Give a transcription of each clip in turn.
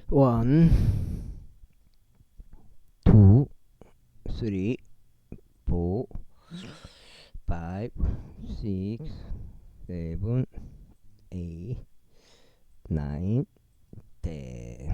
One, two, three, four, five, six, seven, eight, nine, 10.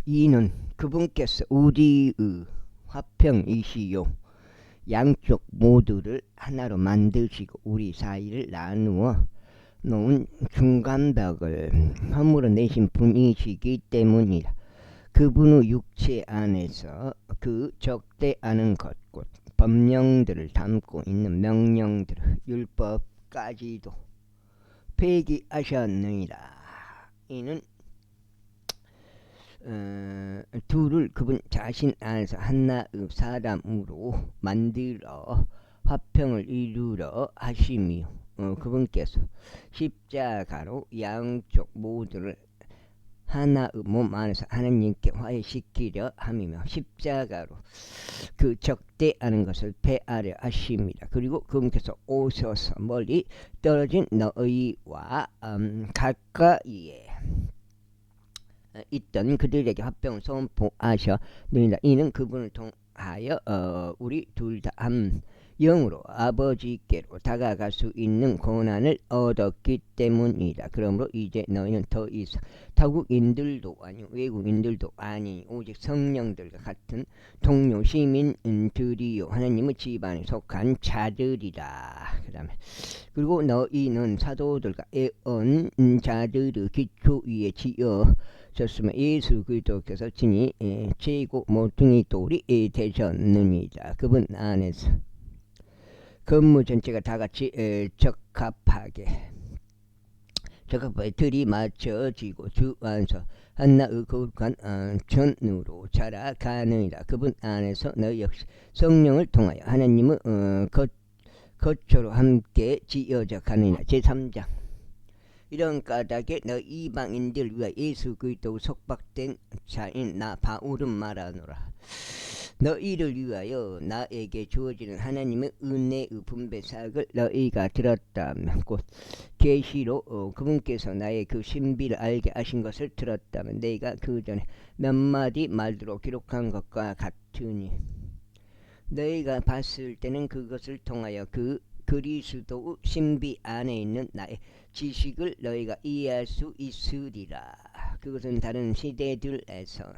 이는 그분께서 우리의 화평이시요 양쪽 모두를 하나로 만드시고 우리 사이를 나누어 놓은 중간벽을 허물어 내신 분이시기 때문이다. 그분의 육체 안에서 그 적대하는 것 곧 법령들을 담고 있는 명령들을 율법까지도 폐기하셨느니라. 이는 둘을 그분 자신 안에서 하나의 사람으로 만들어 화평을 이루려 하심이요. 그분께서 십자가로 양쪽 모두를 하나의 몸 안에서 하나님께 화해시키려 함이며 십자가로 그 적대하는 것을 폐하려 하십니다. 그리고 그분께서 오셔서 멀리 떨어진 너희와 가까이에 있던 그들에게 화평을 선포하셨느니라. 이는 그분을 통하여 우리 둘 다 한 영으로 아버지께로 다가갈 수 있는 권한을 얻었기 때문이다. 그러므로 이제 너희는 더 이상 타국인들도 아니 외국인들도 아니 오직 성령들과 같은 동료 시민들이요 하나님의 집안에 속한 자들이다. 그리고 너희는 사도들과 예언자들의 기초 위에 지어졌으며 예수 그리스도께서 친히 최고 모퉁이 돌이 되셨느니라. 그분 안에서 건물 전체가 다같이 적합하게 들이맞춰지고 주 안에서 하나의 거룩한 전으로 자라가느니라. 그분 안에서 너희 역시 성령을 통하여 하나님의 거처로 함께 지어져 가느니라. 제3장 이런 까닭에 너희 이방인들 위하여 예수 그리스도 속박된 자인 나 바울은 말하노라. 너희를 위하여 나에게 주어지는 하나님의 은혜의 분배 사역을 너희가 들었다면 곧 계시로 그분께서 나의 그 신비를 알게 하신 것을 들었다면 내가 그 전에 몇 마디 말로 기록한 것과 같으니 너희가 봤을 때는 그것을 통하여 그 그리스도의 신비 안에 있는 나의 지식을 너희가 이해할 수 있으리라. 그것은 다른 시대들에서는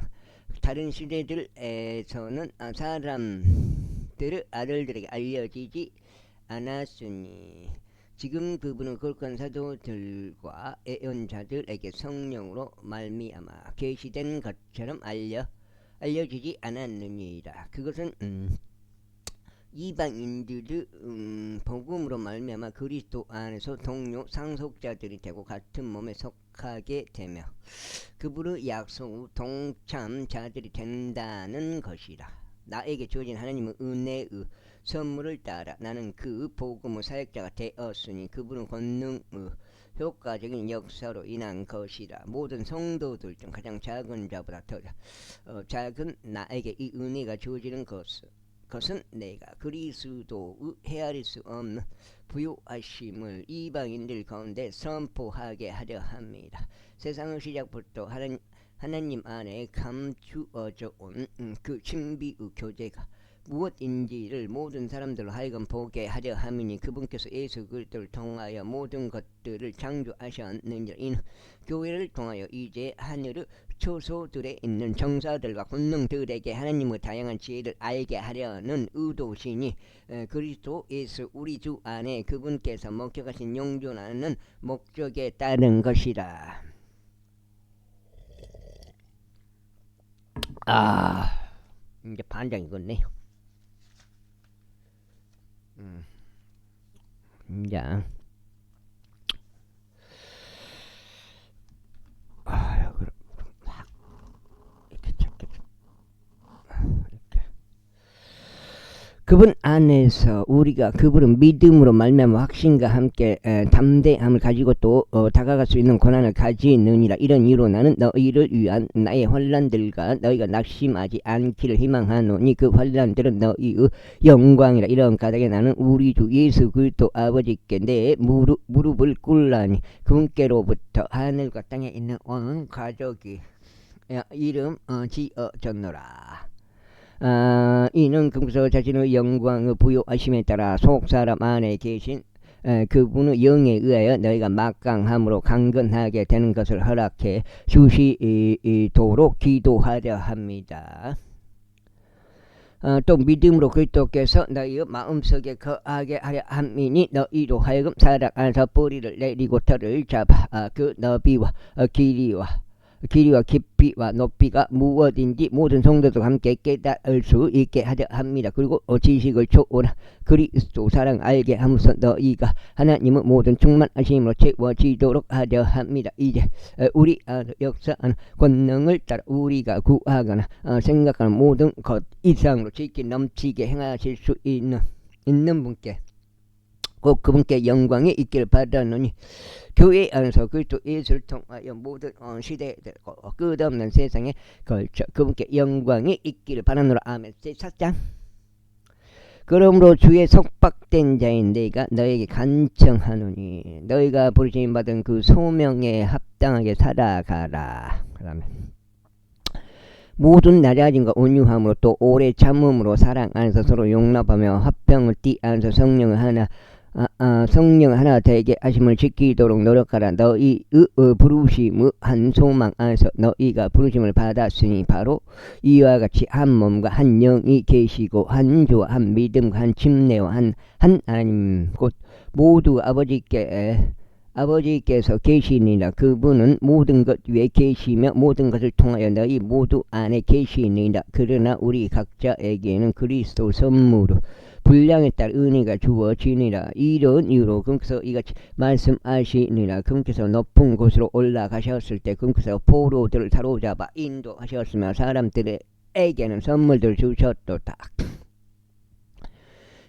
사람들의 아들들에게 알려지지 않았으니 지금 그분은 거룩한 사도들과 예언자들에게 성령으로 말미암아 계시된 것처럼 알려지지 않았느니라. 그것은 이방인들의 복음으로 말미암아 그리스도 안에서 동료 상속자들이 되고 같은 몸에 속하게 되며 그분의 약속 후 동참자들이 된다는 것이라. 나에게 주어진 하나님의 은혜의 선물을 따라 나는 그 복음의 사역자가 되었으니 그분의 권능의 효과적인 역사로 인한 것이라. 모든 성도들 중 가장 작은 자보다 더 작은 나에게 이 은혜가 주어지는 것은 내가 그리스도의 헤아릴 수 없는 부요하심을 이방인들 가운데 선포하게 하려 합니다. 세상의 시작부터 하나님 안에 감추어져 온 그 신비의 교제가 무엇인지를 모든 사람들로 하여금 보게 하려 함이니 그분께서 예수 그리스도를 통하여 모든 것들을 창조하셨느니라. 이는 교회를 통하여 이제 하늘의 초소들에 있는 정사들과 권능들에게 하나님의 다양한 지혜를 알게 하려는 의도시니 그리스도 예수 우리 주 안에 그분께서 목적하신 영존하는 목적에 따른 것이라. 이제 반장 이건네요. 자, 이렇게 잡겠다. 그분 안에서 우리가 그분은 믿음으로 말미암아 확신과 함께 담대함을 가지고 또 다가갈 수 있는 권한을 가지느니라. 이런 이유로 나는 너희를 위한 나의 환난들과 너희가 낙심하지 않기를 희망하노니 그 환난들은 너희의 영광이라. 이런 까닭에 나는 우리 주 예수 그리스도 아버지께 내 무릎을 꿇라니 그분께로부터 하늘과 땅에 있는 온 가족이 이름 지어졌노라. 이는 그분께서 자신의 영광을 부여하심에 따라 속사람 안에 계신 그분의 영에 의하여 너희가 막강함으로 강건하게 되는 것을 허락해 주시도록 기도하려 합니다. 또 믿음으로 그리스도께서 너희의 마음속에 거하게 하려 함이니 너희로 하여금 사랑 안에서 뿌리를 내리고 털을 잡아 그 너비와 길이와 깊이와 높이가 무엇인지 모든 성도들과 함께 깨달을 수 있게 하려 합니다. 그리고 지식을 초월한 그리스도 사랑 알게 하면서 너희가 하나님의 모든 충만하심으로 채워지도록 하려 합니다. 이제 우리 역사하는 권능을 따라 우리가 구하거나 생각하는 모든 것 이상으로 지키 넘치게 행하실 수 있는 분께 꼭 그분께 영광이 있기를 바라노니 교회 안에서 그리스도 예수를 통하여 모든 시대들과 끝없는 세상에 걸쳐 그분께 영광이 있기를 바라노라. 아멘. 제4장. 그러므로 주의 속박된 자인 내가 너에게 간청하노니 너희가 부르심 받은 그 소명에 합당하게 살아가라. 그러면 모든 낮아짐과 온유함으로 또 오래 참음으로 사랑 안에서 서로 용납하며 화평을 띠 안에서 성령을 하나 되게 하심을 지키도록 노력하라. 너희의 부르심의 한 소망 안에서 너희가 부르심을 받았으니 바로 이와 같이 한 몸과 한 영이 계시고 한 주와 한 믿음과 한 침례와 한 하나님 곧 모두 아버지께서 계시니라. 그분은 모든 것 위에 계시며 모든 것을 통하여 너희 모두 안에 계시니라. 그러나 우리 각자에게는 그리스도 선물로 분량에 따라 은혜가 주어지니라. 이런 이유로 그분께서 이같이 말씀하시니라. 그분께서 높은 곳으로 올라가셨을 때 그분께서 포로들을 사로잡아 인도하셨으며 사람들에게는 선물들을 주셨도다.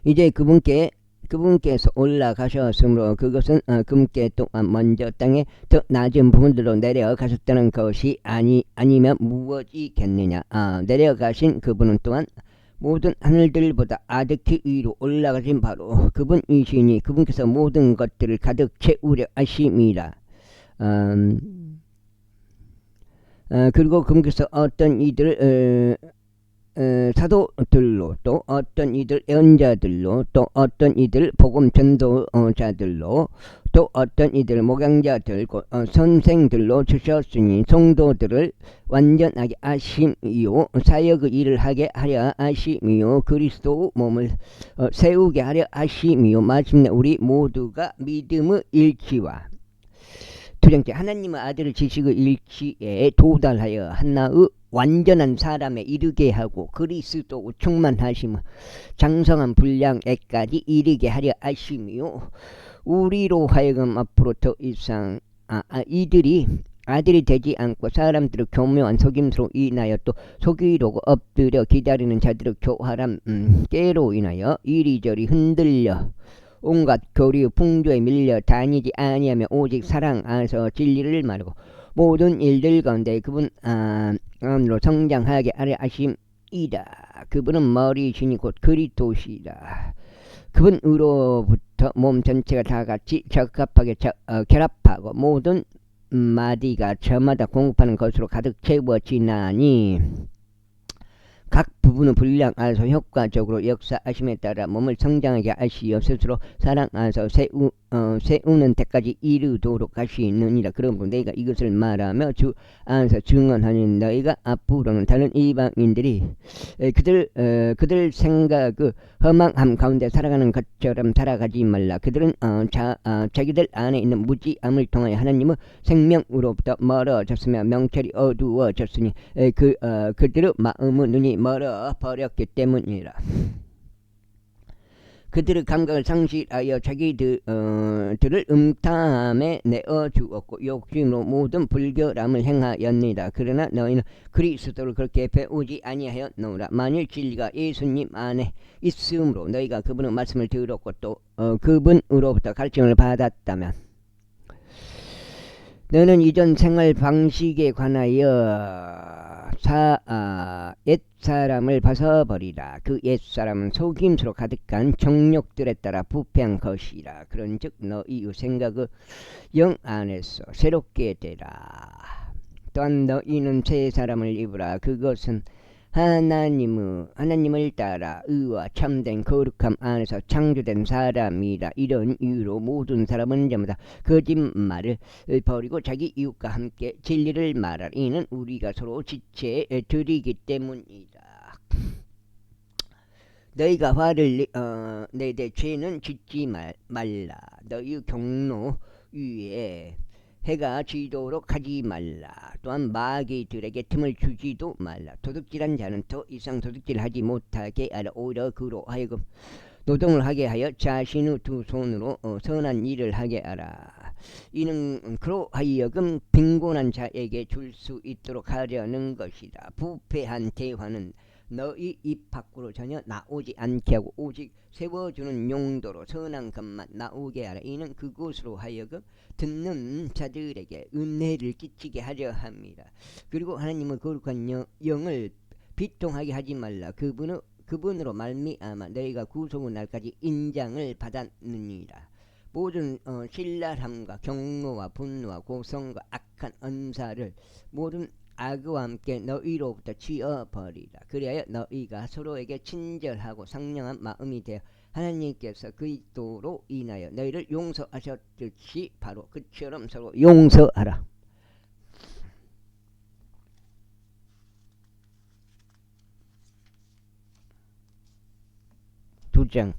이제 그분께서 올라가셨으므로 그것은 그분께 또한 먼저 땅에 더 낮은 부분들로 내려가셨다는 것이 아니면 무엇이겠느냐. 내려가신 그분은 또한 모든 하늘들보다 아득히 위로 올라가신 바로 그분이시니 그분께서 모든 것들을 가득 채우려 하심이라. 그리고 그분께서 어떤 이들을 사도들로 또 어떤 이들 예언자들로 또 어떤 이들 복음 전도자들로 또 어떤 이들 목양자들 선생들로 주셨으니 성도들을 완전하게 하심이요 사역의 일을 하게 하려 하심이요 그리스도 몸을 세우게 하려 하심이요 마침내 우리 모두가 믿음의 일치와 두번째 하나님의 아들을 지식의 일치에 도달하여 하나의 완전한 사람에 이르게 하고 그리스도 충만하심을 장성한 분량에까지 이르게 하려 하심이요 우리로 하여금 앞으로 더 이상 이들이 아들이 되지 않고 사람들을 교묘한 속임수로 인하여 또 속이려고 엎드려 기다리는 자들의 교활한 깨로 인하여 이리저리 흔들려 온갖 교리 풍조에 밀려 다니지 아니하며 오직 사랑 안에서 진리를 말하고 모든 일들 가운데 그분 안으로 성장하게 하려 하심이다. 그분은 머리이시니 곧 그리스도시다. 그분으로부터 몸 전체가 다 같이 적합하게 결합하고 모든 마디가 저마다 공급하는 것으로 가득 채워지나니 각 부분의 분량 안에서 효과적으로 역사하심에 따라 몸을 성장하게 하시어 스스로 사랑 안에서 세우는 데까지 이르도록 하시느니라. 그러므로 내가 이것을 말하며 주 안에서 증언하니 너희가 앞으로는 다른 이방인들이 그들 생각의 허망함 가운데 살아가는 것처럼 살아가지 말라. 그들은 자기들 안에 있는 무지함을 통하여 하나님의 생명으로부터 멀어졌으며 명철이 어두워졌으니 그들의 마음의 눈이 멀어 버렸기 때문이라. 그들의 감각을 상실하여 자기들을 음탕함에 내어 주었고 욕심으로 모든 불결함을 행하였느니라. 그러나 너희는 그리스도를 그렇게 배우지 아니하였노라. 만일 진리가 예수님 안에 있으므로 너희가 그분의 말씀을 들었고 또 그분으로부터 가르침을 받았다면 너는 이전 생활 방식에 관하여 옛사람을 벗어버리라. 그 옛사람은 속임수로 가득한 정욕들에 따라 부패한 것이라. 그런즉 너희의 생각을 영 안에서 새롭게 되라. 또한 너희는 새 사람을 입으라. 그것은 하나님을 따라 의와 참된 거룩함 안에서 창조된 사람이라. 이런 이유로 모든 사람은 전부다 거짓말을 버리고 자기 이웃과 함께 진리를 말하라. 이는 우리가 서로 지체 드리기 때문이다. 너희가 화를 내되 죄는 짓지 말라. 너희 경로 위에 해가 지도록 하지 말라. 또한 마귀들에게 틈을 주지도 말라. 도둑질한 자는 더 이상 도둑질하지 못하게 하라. 오히려 그로 하여금 노동을 하게 하여 자신의 두 손으로 선한 일을 하게 하라. 이는 그로 하여금 빈곤한 자에게 줄 수 있도록 하려는 것이다. 부패한 대화는 너희 입 밖으로 전혀 나오지 않게 하고 오직 세워주는 용도로 선한 것만 나오게 하라. 이는 그곳으로 하여금 듣는 자들에게 은혜를 끼치게 하려 합니다. 그리고 하나님의 거룩한 영을 비통하게 하지 말라. 그분으로 말미암아 너희가 구속의 날까지 인장을 받았느니라. 모든 신랄함과 경노와 분노와 고성과 악한 언사를 모든 악과 함께 너희로부터 지어버리라. 그리하여 너희가 서로에게 친절하고 상냥한 마음이 되어 하나님께서 그리스도로 인하여 너희를 용서하셨듯이 바로 그처럼 서로 용서하라. 두 장.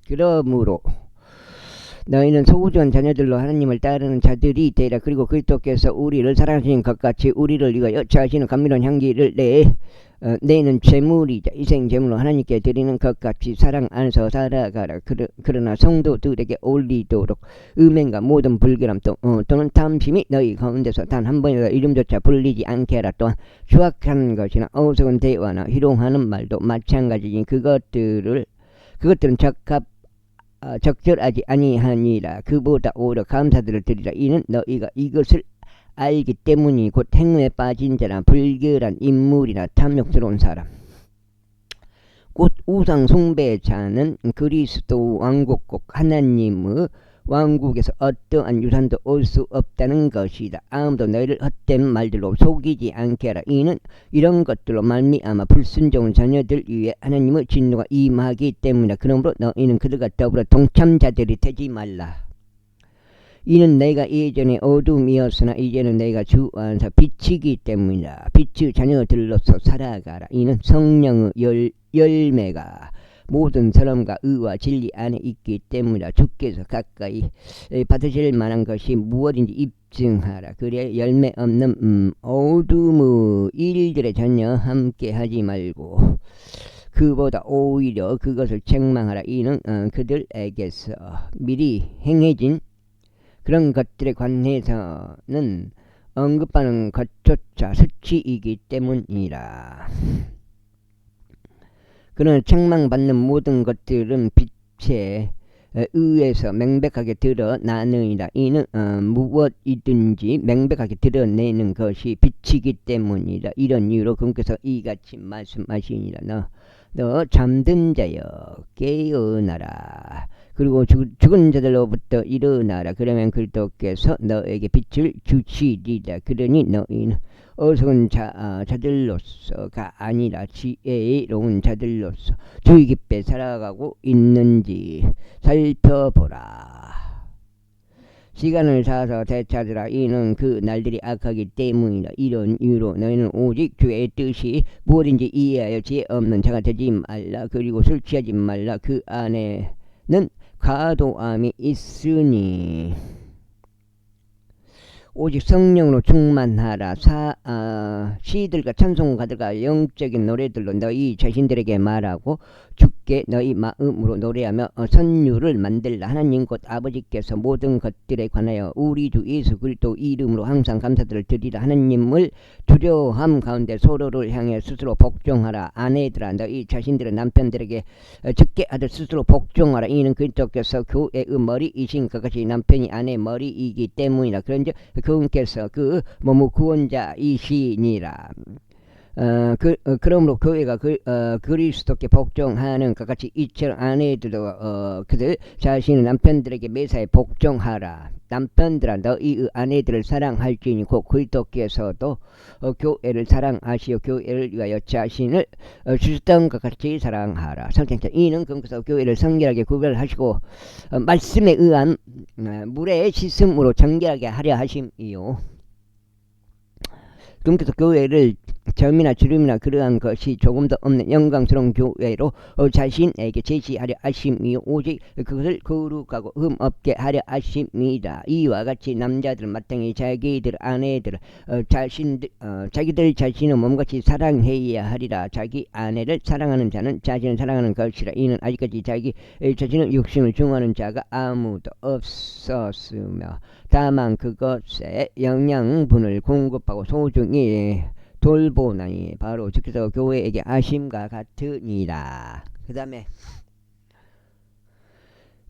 그러므로 너희는 소부전 자녀들로 하나님을 따르는 자들이 되라. 그리고 그리스도께서 우리를 사랑하신 것 같이 우리를 위하여 자신의 감미로운 향기를 내는 제물이자 희생제물로 하나님께 드리는 것 같이 사랑 안에서 살아가라. 그러나 성도들에게 올리도록 음행과 모든 불결함 또는 탐심이 너희 가운데서 단 한 번이라도 이름조차 불리지 않게 하라. 또한 추악한 것이나 어리석은 대화나 희롱하는 말도 마찬가지니 그것들은 적절하지 아니하니라. 그보다 오히려 감사들을 드리라. 이는 너희가 이것을 알기 때문이 곧 행위에 빠진 자나 불결한 인물이나 탐욕스러운 사람 곧 우상 숭배자는 그리스도 왕국 곧 하나님의 왕국에서 어떠한 유산도 올 수 없다는 것이다. 아무도 너희를 헛된 말들로 속이지 않게 하라. 이는 이런 것들로 말미암아 불순종한 자녀들 위에 하나님의 진노가 임하기 때문이다. 그러므로 너희는 그들과 더불어 동참자들이 되지 말라. 이는 내가 예전에 어둠이었으나 이제는 내가 주 안에서 빛이기 때문이다. 빛의 자녀들로서 살아가라. 이는 성령의 열매가 모든 사람과 의와 진리 안에 있기 때문이다. 주께서 가까이 받으실 만한 것이 무엇인지 입증하라. 그래 열매 없는 어둠의 일들에 전혀 함께 하지 말고 그보다 오히려 그것을 책망하라. 이는 그들에게서 미리 행해진 그런 것들에 관해서는 언급하는 것조차 수치이기 때문이라. 그러나 책망받는 모든 것들은 빛에 의해서 명백하게 드러나느니라. 이는 무엇이든지 명백하게 드러내는 것이 빛이기 때문이라. 이런 이유로 그분께서 이같이 말씀하시니라. 너 잠든 자여 깨어나라. 그리고 죽은 자들로부터 일어나라. 그러면 그리스도께서 너에게 빛을 주시리라. 그러니 너희는 어리석은 자들로서가 아니라 지혜로운 자들로서 주의 깊게 살아가고 있는지 살펴보라. 시간을 사서 되찾으라. 이는 그 날들이 악하기 때문이다. 이런 이유로 너희는 오직 주의 뜻이 무엇인지 이해하여 지혜 없는 자가 되지 말라. 그리고 술 취하지 말라. 그 안에는 과도함이 있으니 오직 성령으로 충만하라. 시들과 찬송가들과 영적인 노래들로 너희 자신들에게 말하고 주께 너희 마음으로 노래하며 선율을 만들라. 하나님 곧 아버지께서 모든 것들에 관하여 우리 주 예수 그리스도 이름으로 항상 감사들을 드리라. 하나님을 두려워함 가운데 서로를 향해 스스로 복종하라. 아내들아 너희 자신들의 남편들에게 적게 하듯 스스로 복종하라. 이는 그리스도께서 교회의 머리이신 그것이 남편이 아내의 머리이기 때문이라. 그런즉 그분께서 그 몸의 구원자이시니라. 그러므로 교회가 그리스도께 복종하는 것 같이 이처럼 아내들도 그들 자신의 남편들에게 매사에 복종하라. 남편들아 너희의 아내들을 사랑할지니 곧 그리스도께서도 교회를 사랑하시어 교회를 위하여 자신을 주셨던 것 같이 사랑하라. 성경자 이는 그분께서 교회를 성결하게 구별하시고 말씀에 의한 물의 씻음으로 정결하게 하려 하심이요. 그분께서 교회를 점이나 주름이나 그러한 것이 조금도 없는 영광스러운 교회로 자신에게 제시하려 하심이요 오직 그것을 거룩하고 흠없게 하려 하심이다. 이와 같이 남자들 마땅히 자기들 아내들 자기들 자신의 몸같이 사랑해야 하리라. 자기 아내를 사랑하는 자는 자신을 사랑하는 것이라. 이는 아직까지 자기 자신의 육신을 중하는 자가 아무도 없었으며 다만 그것에 영양분을 공급하고 소중히 돌보나니 바로 주께서 교회에게 하심과 같으니라. 그 다음에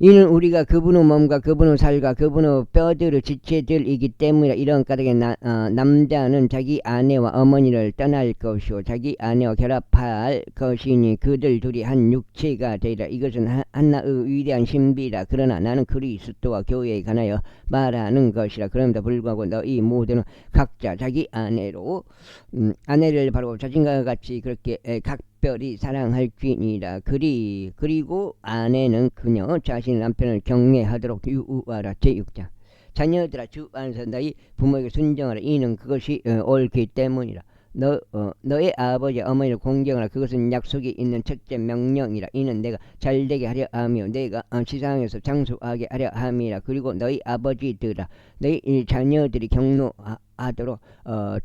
이는 우리가 그분의 몸과 그분의 살과 그분의 뼈들의 지체들이기 때문이라. 이런 까닭에 남자는 자기 아내와 어머니를 떠날 것이요 자기 아내와 결합할 것이니 그들 둘이 한 육체가 되리라. 이것은 하나의 위대한 신비라. 그러나 나는 그리스도와 교회에 관하여 말하는 것이라. 그럼에도 불구하고 너희 모두는 각자 자기 아내를 바로 자신과 같이 그렇게 각별히 사랑할지니라. 그리고 아내는 그녀 자신의 남편을 경외하도록 유우하라. 제6장 자녀들아 주 안에서 너희 부모에게 순종하라. 이는 그것이 옳기 때문이라. 너의 아버지 어머니를 공경하라. 그것은 약속이 있는 첫째 명령이라. 이는 내가 잘되게 하려 하며 내가 지상에서 장수하게 하려 함이라. 그리고 너희 아버지들아 너희 자녀들이 경노하도록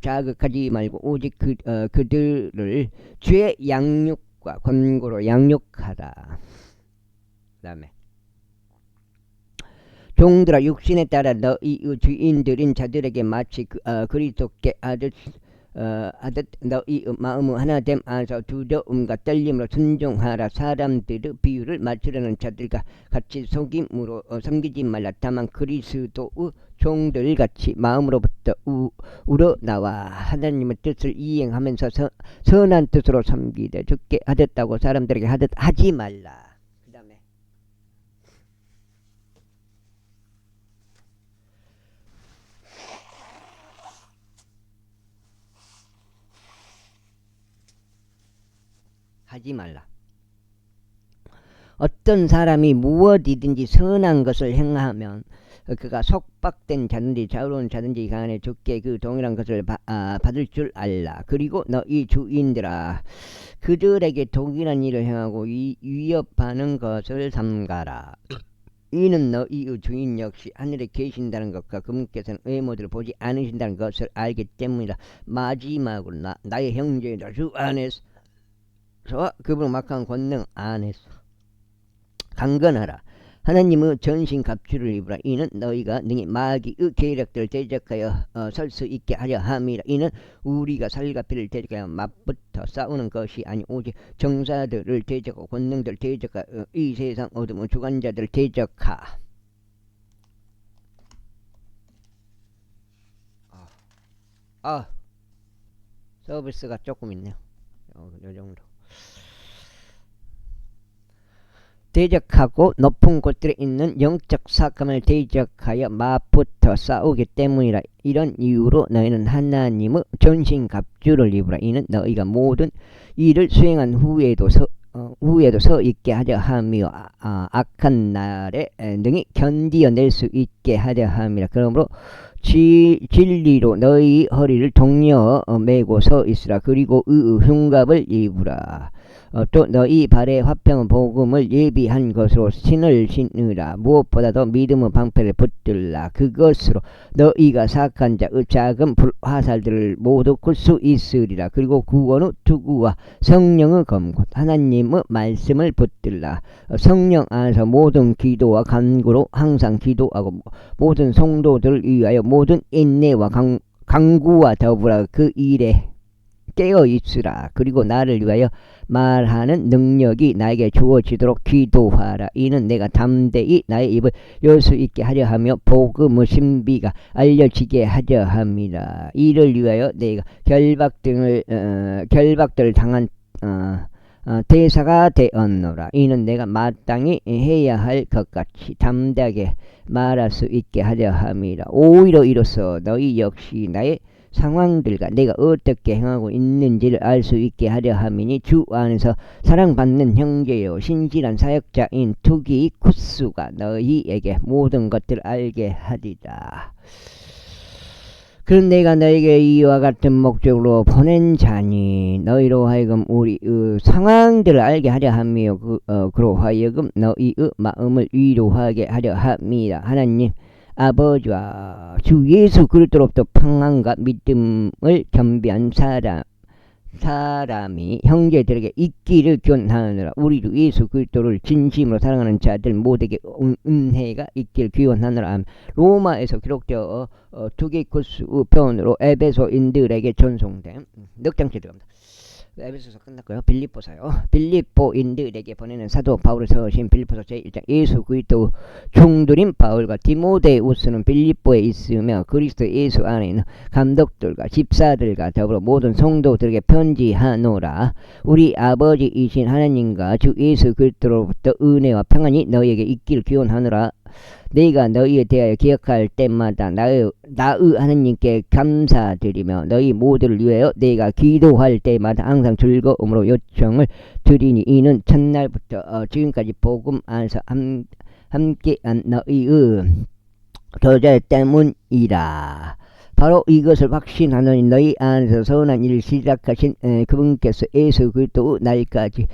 자극하지 말고 오직 그들을 주의 양육과 권고로 양육하라. 그 다음에 종들아 육신에 따라 너희 주인들인 자들에게 마치 그리스도께 하듯 너희 마음의 하나됨 안에서 두려움과 떨림으로 순종하라. 사람들의 비유를 맞추려는 자들과 같이 속임으로 섬기지 말라. 다만 그리스도의 종들같이 마음으로부터 우러나와 하나님의 뜻을 이행하면서 선한 뜻으로 섬기되 죽게 하듯다고 사람들에게 하듯 하지 말라. 그 다음에 하지 말라. 어떤 사람이 무엇이든지 선한 것을 행하면 그가 속박된 자든지 자유로운 자든지 간에 주께 그 동일한 것을 받을 줄 알라. 그리고 너희 주인들아 그들에게 동일한 일을 행하고 위협하는 것을 삼가라. 이는 너희의 주인 역시 하늘에 계신다는 것과 그분께서는 외모들을 보지 않으신다는 것을 알기 때문이라. 마지막으로 나의 형제들아 주 안에서 그분의 막강한 권능 안에서 강건하라. 하나님의 전신 갑주를 입으라. 이는 너희가 능히 마귀의 계략들을 대적하여 설 수 있게 하려 함이라. 이는 우리가 살과 피를 대적하여 맞붙어 싸우는 것이 아니 오직 정사들을 대적하고 권능들을 대적하여 이 세상 어둠의 주관자들을 대적하. 서비스가 조금 있네요. 요 정도. 대적하고 높은 곳들에 있는 영적 사감을 대적하여 맞붙어 싸우기 때문이라. 이런 이유로 너희는 하나님의 전신갑주를 입으라. 이는 너희가 모든 일을 수행한 후에도 서 있게 하려 함이요 악한 날에 능히 견디어낼 수 있게 하려 함이라. 그러므로 진리로 너희 허리를 동여 매고 서 있으라. 그리고 흉갑을 입으라. 또 너희 발에 화평 복음을 예비한 것으로 신을 신으라. 무엇보다도 믿음의 방패를 붙들라. 그것으로 너희가 사악한 자의 작은 불화살들을 모두 끌 수 있으리라. 그리고 구원의 투구와 성령의 검곧 하나님의 말씀을 붙들라. 성령 안에서 모든 기도와 간구로 항상 기도하고 모든 성도들을 위하여 모든 인내와 강구와 더불어 그 일에 깨어 있으라. 그리고 나를 위하여 말하는 능력이 나에게 주어지도록 기도하라. 이는 내가 담대히 나의 입을 열 수 있게 하려 하며 복음의 신비가 알려지게 하려 함이라. 이를 위하여 내가 결박들 당한 대사가 되었노라. 이는 내가 마땅히 해야 할 것 같이 담대하게 말할 수 있게 하려 함이라. 오히려 이로써 너희 역시 나의 상황들과 내가 어떻게 행하고 있는지를 알 수 있게 하려 함이니 주 안에서 사랑받는 형제요 신실한 사역자인 투기쿠스가 너희에게 모든 것들을 알게 하리라. 그런 내가 너에게 이와 같은 목적으로 보낸 자니 너희로 하여금 우리 상황들을 알게 하려 함이요 그로 하여금 너희의 마음을 위로하게 하려 함이라. 하나님 아버지와 주 예수 그리스도로부터 평안과 믿음을 겸비한 사람이 형제들에게 있기를 기원하느라. 우리 주 예수 그리스도를 진심으로 사랑하는 자들 모두에게 은혜가 있기를 기원하느라. 로마에서 기록되어 투기쿠스의 편으로 에베소인들에게 전송된 넉 장째 들어갑니다. 에베소서 끝났고요. 빌립보서요. 빌립보인들에게 보내는 사도 바울의 서신 빌립보서 제1장. 예수 그리스도 종들인 바울과 디모데우스는 빌립보에 있으며 그리스도 예수 안에 있는 감독들과 집사들과 더불어 모든 성도들에게 편지하노라. 우리 아버지이신 하나님과 주 예수 그리스도로부터 은혜와 평안이 너희에게 있기를 기원하노라. 내가 너희에 대하여 기억할 때마다 나의 하나님께 감사드리며 너희 모두를 위하여 내가 기도할 때마다 항상 즐거움으로 요청을 드리니 이는 첫날부터 지금까지 복음 안에서 함께한 너희의 교제 때문이라. 바로 이것을 확신하노니 너희 안에서 선한 일을 시작하신 그분께서 예수 그리스도의 날까지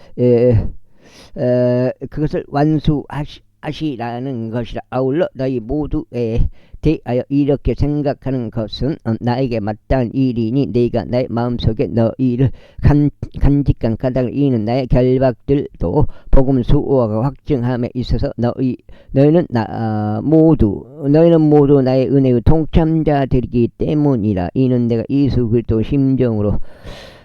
그것을 완수하시라는 것이라. 아울러 너희 모두에 대하여 이렇게 생각하는 것은 나에게 마땅한 일이니 내가 나의 마음속에 너희를 간직한 까닭을 이는 나의 결박들도 복음을 수호하고 확증함에 있어서 너희는 모두 나의 은혜의 동참자들이기 때문이라. 이는 내가 예수 그리스도 심정으로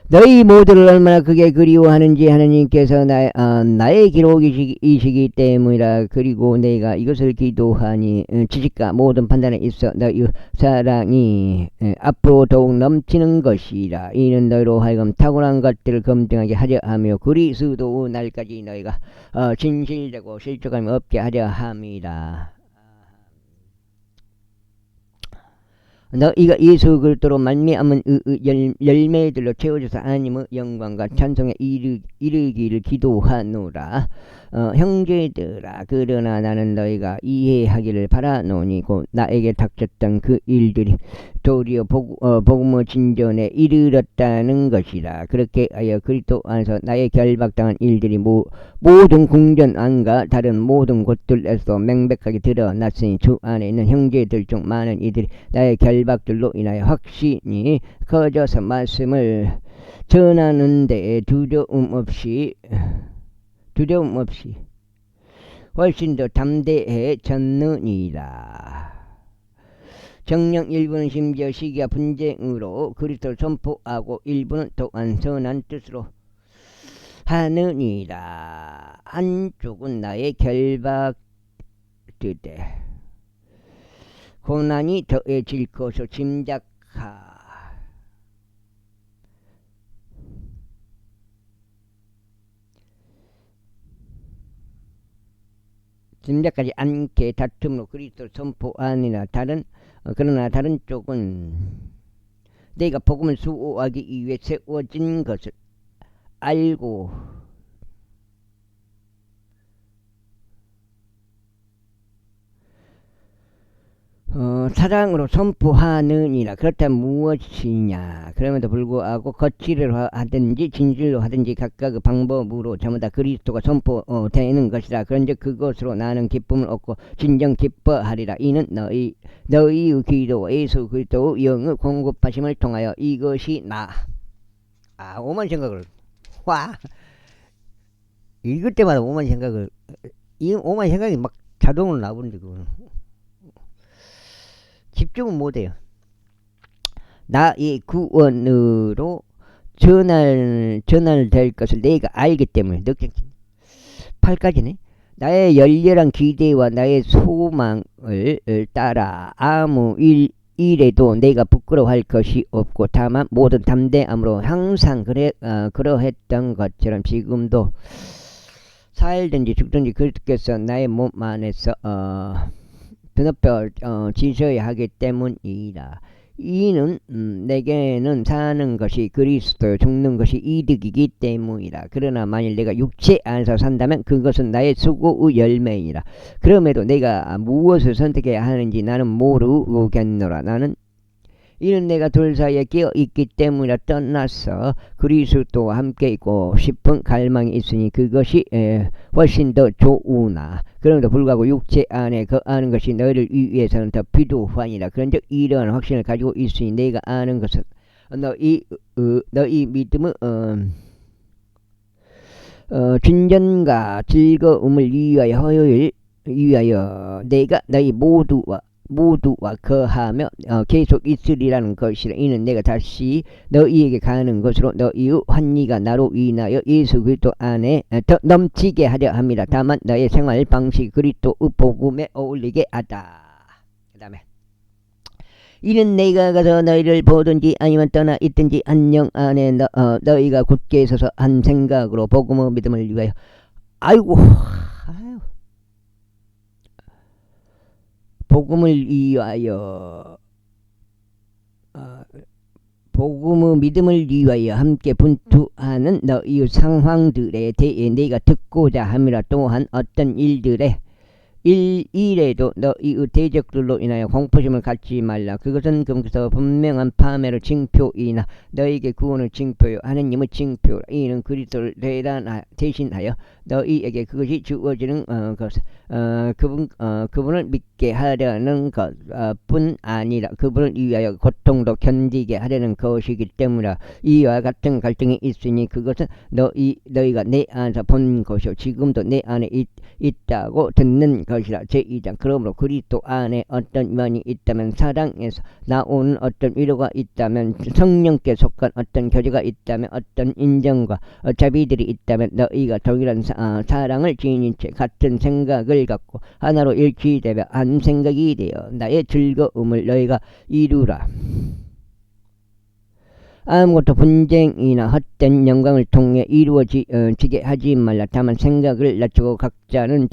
너희 모두를 얼마나 크게 그리워하는지 하나님께서 나의 기록이시기 때문이라. 그리고 내가 이것을 기도하니 지식과 모든 판단에 있어 너희 사랑이 앞으로 더욱 넘치는 것이라. 이는 너희로 하여금 탁월한 것들을 검증하게 하려 하며 그리스도 날까지 너희가 진실되고 실족함이 없게 하려 함이라. 너희가 예수 그리스도로 말미암은 열매들로 채워져서 하나님의 영광과 찬송에 이르기를 기도하노라. 형제들아 그러나 나는 너희가 이해하기를 바라노니 곧 나에게 닥쳤던 그 일들이 도리어 복음의 진전에 이르렀다는 것이라. 그렇게 하여 그리스도 안에서 나의 결박당한 일들이 모든 궁전 안과 다른 모든 곳들에서 명백하게 드러났으니 주 안에 있는 형제들 중 많은 이들이 나의 결박들로 인하여 확신이 커져서 말씀을 전하는데 두려움 없이 훨씬 더 담대해졌느니라. 정령 일부는 심지어 시기와 분쟁으로 그리스도를 선포하고 일부는 또한 선한 뜻으로 하느니라. 한쪽은 나의 결박되되 고난이 더해질 것을 짐작하지 않게 다툼으로 그리스도를 선포하니라. 그러나 다른 쪽은 내가 복음을 수호하기 위해 세워진 것을 알고 사랑으로 선포하느니라. 그렇다면 무엇이냐? 그럼에도 불구하고 거칠을 하든지 진실로 하든지 각각의 방법으로 전부 다 그리스도가 선포되는 것이라. 그런즉 그것으로 나는 기쁨을 얻고 진정 기뻐하리라. 이는 너희의 기도 예수 그리스도의 영의 공급하심을 통하여 이것이 나. 오만 생각을 읽을 때마다 오만 생각을, 이 오만 생각이 막 자동으로 나오는데 그거는 집중은 못해요. 나의 구원으로 전환될 것을 내가 알기 때문에. 8까지네. 나의 열렬한 기대와 나의 소망을 따라 아무 일에도 내가 부끄러워할 것이 없고 다만 모든 담대함으로 항상 그러했던 것처럼 지금도 살든지 죽든지 그리스도께서 나의 몸 안에서 드높여 지셔야 하기 때문이라. 이는 내게는 사는 것이 그리스도, 죽는 것이 이득이기 때문이라. 그러나 만일 내가 육체 안에서 산다면 그것은 나의 수고의 열매이라. 그럼에도 내가 무엇을 선택해야 하는지 나는 모르겠노라. 이는 내가 둘 사이에 끼어 있기 때문이라. 떠나서 그리스도와 함께 있고 싶은 갈망이 있으니 그것이 훨씬 더 좋으나 그럼에도 불구하고 육체 안에 거하는 것이 너희를 위해서는 더 필요하니라. 그런즉 이러한 확신을 가지고 있으니 내가 아는 것은 너희 믿음의 진전과 즐거움을 위하여 내가 너희 모두와 거하며 계속 있으리라는 것이라. 이는 내가 다시 너희에게 가는 것으로 너희의 환희가 나로 인하여 예수 그리스도 안에 더 넘치게 하려 함이라. 다만 너의 생활 방식이 그리스도의 복음에 어울리게 하다. 그 다음에 이는 내가 가서 너희를 보든지 아니면 떠나 있든지 안녕 안에 너희가 굳게 서서 한 생각으로 복음의 믿음을 위하여 복음을 위하여 복음의 믿음을 위하여 함께 분투하는 너희의 상황들에 대해 내가 듣고자 함이라. 또한 어떤 일에도 너희의 대적들로 인하여 공포심을 갖지 말라. 그것은 그분께서 분명한 파멸의 징표이나 너희에게 구원의 징표요 하느님의 징표라. 이는 그리스도를 대신하여 너희에게 그것이 주어지는 그분을 믿게 하려는 것뿐 아니라 그분을 위하여 고통도 견디게 하려는 것이기 때문이라. 이와 같은 갈등이 있으니 그것은 너희가 내 안에서 본 것이요 지금도 내 안에 있다고 듣는 것이라. 제2장 그러므로 그리스도 안에 어떤 면이 있다면 사랑에서 나오는 어떤 위로가 있다면 성령께 속한 어떤 교제가 있다면 어떤 인정과 자비들이 있다면 너희가 동일한 사랑을 지닌 채 같은 생각을 갖고 하나로 일치되며 한 생각이 되어 나의 즐거움을 너희가 이루라. 아무것도 분쟁이나 헛된 영광을 통해 이루어지게 하지 말라. 다만 생각을 낮추고 각자는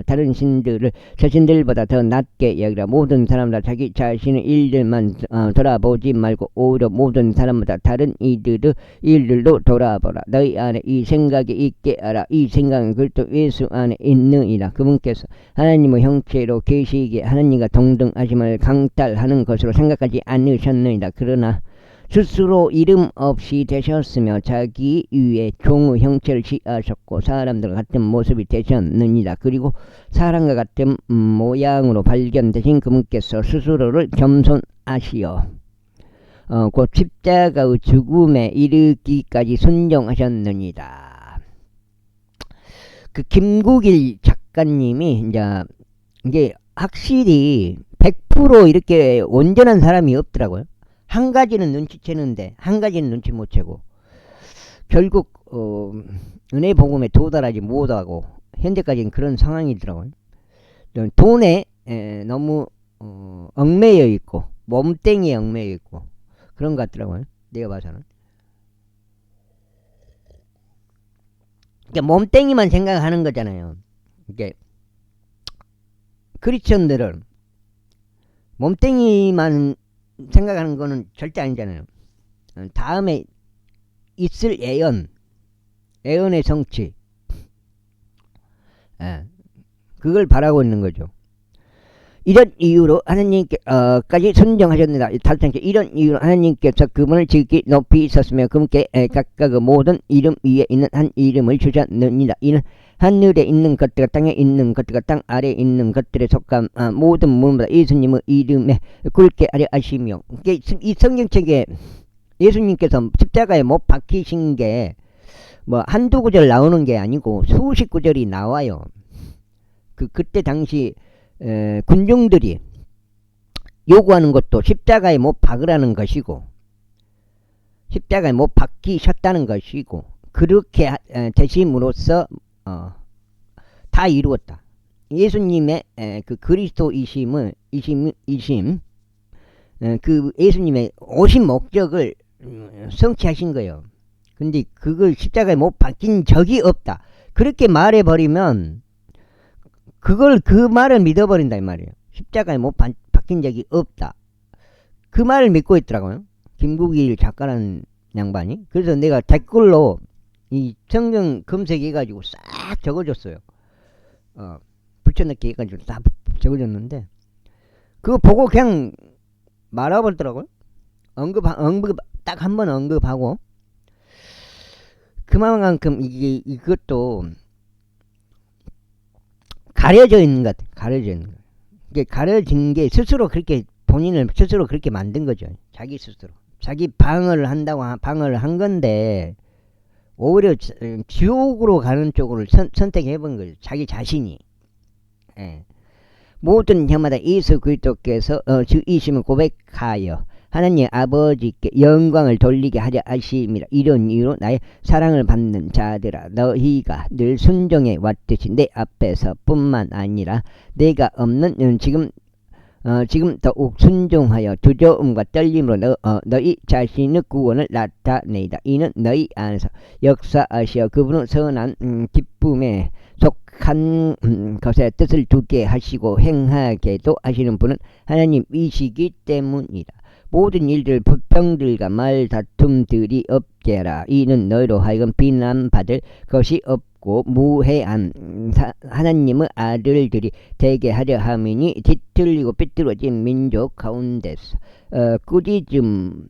다른 신들을 자신들보다 더 낮게 여기라. 모든 사람다 자기 자신의 일들만 돌아보지 말고 오히려 모든 사람보다 다른 이들의 일들도 돌아보라. 너희 안에 이 생각이 있게 하라. 이 생각은 그리스도 예수 안에 있느니라. 그분께서 하나님의 형체로 계시기에 하나님과 동등하심을 강탈하는 것으로 생각하지 않으셨느니라. 그러나 스스로 이름 없이 되셨으며 자기 위에 종의 형체를 취하셨고 사람들과 같은 모습이 되셨느니라. 그리고 사람과 같은 모양으로 발견되신 그분께서 스스로를 겸손하시어 곧 십자가의 죽음에 이르기까지 순종하셨느니라. 그 김국일 작가님이 이게 확실히 100% 이렇게 온전한 사람이 없더라고요. 한 가지는 눈치채는데 한 가지는 눈치 못 채고 결국 은혜 복음에 도달하지 못하고 현재까지는 그런 상황이더라고요. 돈에 너무 얽매여 있고 몸땡이에 얽매여 있고 그런 것 같더라고요. 내가 봐서는. 그러니까 몸땡이만 생각하는 거잖아요. 이게 크리스천들은 몸땡이만 생각하는 거는 절대 아니잖아요. 다음에 있을 애언의 성취, 그걸 바라고 있는 거죠. 이런 이유로 하나님께까지 순종하셨느라. 다섯 번째, 이런 이유로 하나님께서 그분을 지극히 높이 있었으며 그분께 각각 그 모든 이름 위에 있는 한 이름을 주셨느니라. 이는 하늘에 있는 것들과 땅에 있는 것들과 땅 아래에 있는 것들에 속한 모든 문보다 예수님의 이름에 굵게 하려 하시며. 이 성경책에 예수님께서 십자가에 못 박히신 게 뭐 한두 구절 나오는 게 아니고 수십 구절이 나와요. 그때 당시 군중들이 요구하는 것도 십자가에 못 박으라는 것이고 십자가에 못 박히셨다는 것이고, 그렇게 되심으로써 다 이루었다. 예수님의 그 그리스도이심을 그 예수님의 오신 목적을 성취하신 거예요. 근데 그걸 십자가에 못 박힌 적이 없다. 그렇게 말해버리면 그 말을 믿어버린다 이 말이에요. 십자가에 못 박힌 적이 없다. 그 말을 믿고 있더라고요. 김국일 작가라는 양반이. 그래서 내가 댓글로 이 성경 검색해가지고 싹 적어줬어요. 붙여넣기 해가지고 다 적어줬는데 그거 보고 그냥 말아버리더라고요. 언급 딱 한 번 언급하고, 그만큼 이것도 가려져 있는 것 같아. 가려져 있는 것. 이게 가려진 게 스스로 그렇게 본인을 스스로 그렇게 만든 거죠. 자기 스스로. 자기 방어를 한다고 방어를 한 건데 오히려 지옥으로 가는 쪽으로 선택해 본 거죠. 자기 자신이. 예. 모든 형마다 예수 그리스도께서 주이심을 고백하여 하나님 아버지께 영광을 돌리게 하려 하심이라. 이런 이유로 나의 사랑을 받는 자들아, 너희가 늘 순종해 왔듯이 내 앞에서 뿐만 아니라 내가 없는 지금 더욱 순종하여 두려움과 떨림으로 너희 자신의 구원을 나타내이다. 이는 너희 안에서 역사하시어 그분은 선한 기쁨에 속한 것의 뜻을 두게 하시고 행하게도 하시는 분은 하나님이시기 때문이다. 모든 일들 불평들과 말다툼들이 없게 하라. 이는 너희로 하여금 비난받을 것이 없고 무해한 하나님의 아들들이 되게 하려 함이니, 뒤틀리고 삐뚤어진 민족 가운데서 꾸짖음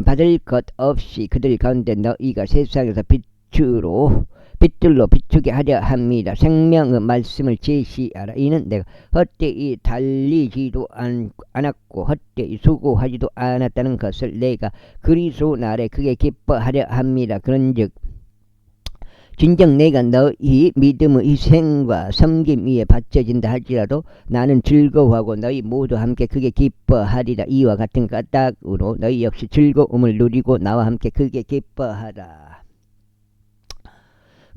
받을 것 없이 그들 가운데 너희가 세상에서 빛들로 비추게 하려 합니다. 생명의 말씀을 제시하라. 이는 내가 헛되이 달리지도 않았고 헛되이 수고하지도 않았다는 것을 내가 그리스도 날에 크게 기뻐하려 합니다. 그런즉 진정 내가 너희 믿음의 희생과 섬김 위에 바쳐진다 할지라도 나는 즐거워하고 너희 모두 함께 크게 기뻐하리라. 이와 같은 까닭으로 너희 역시 즐거움을 누리고 나와 함께 크게 기뻐하라.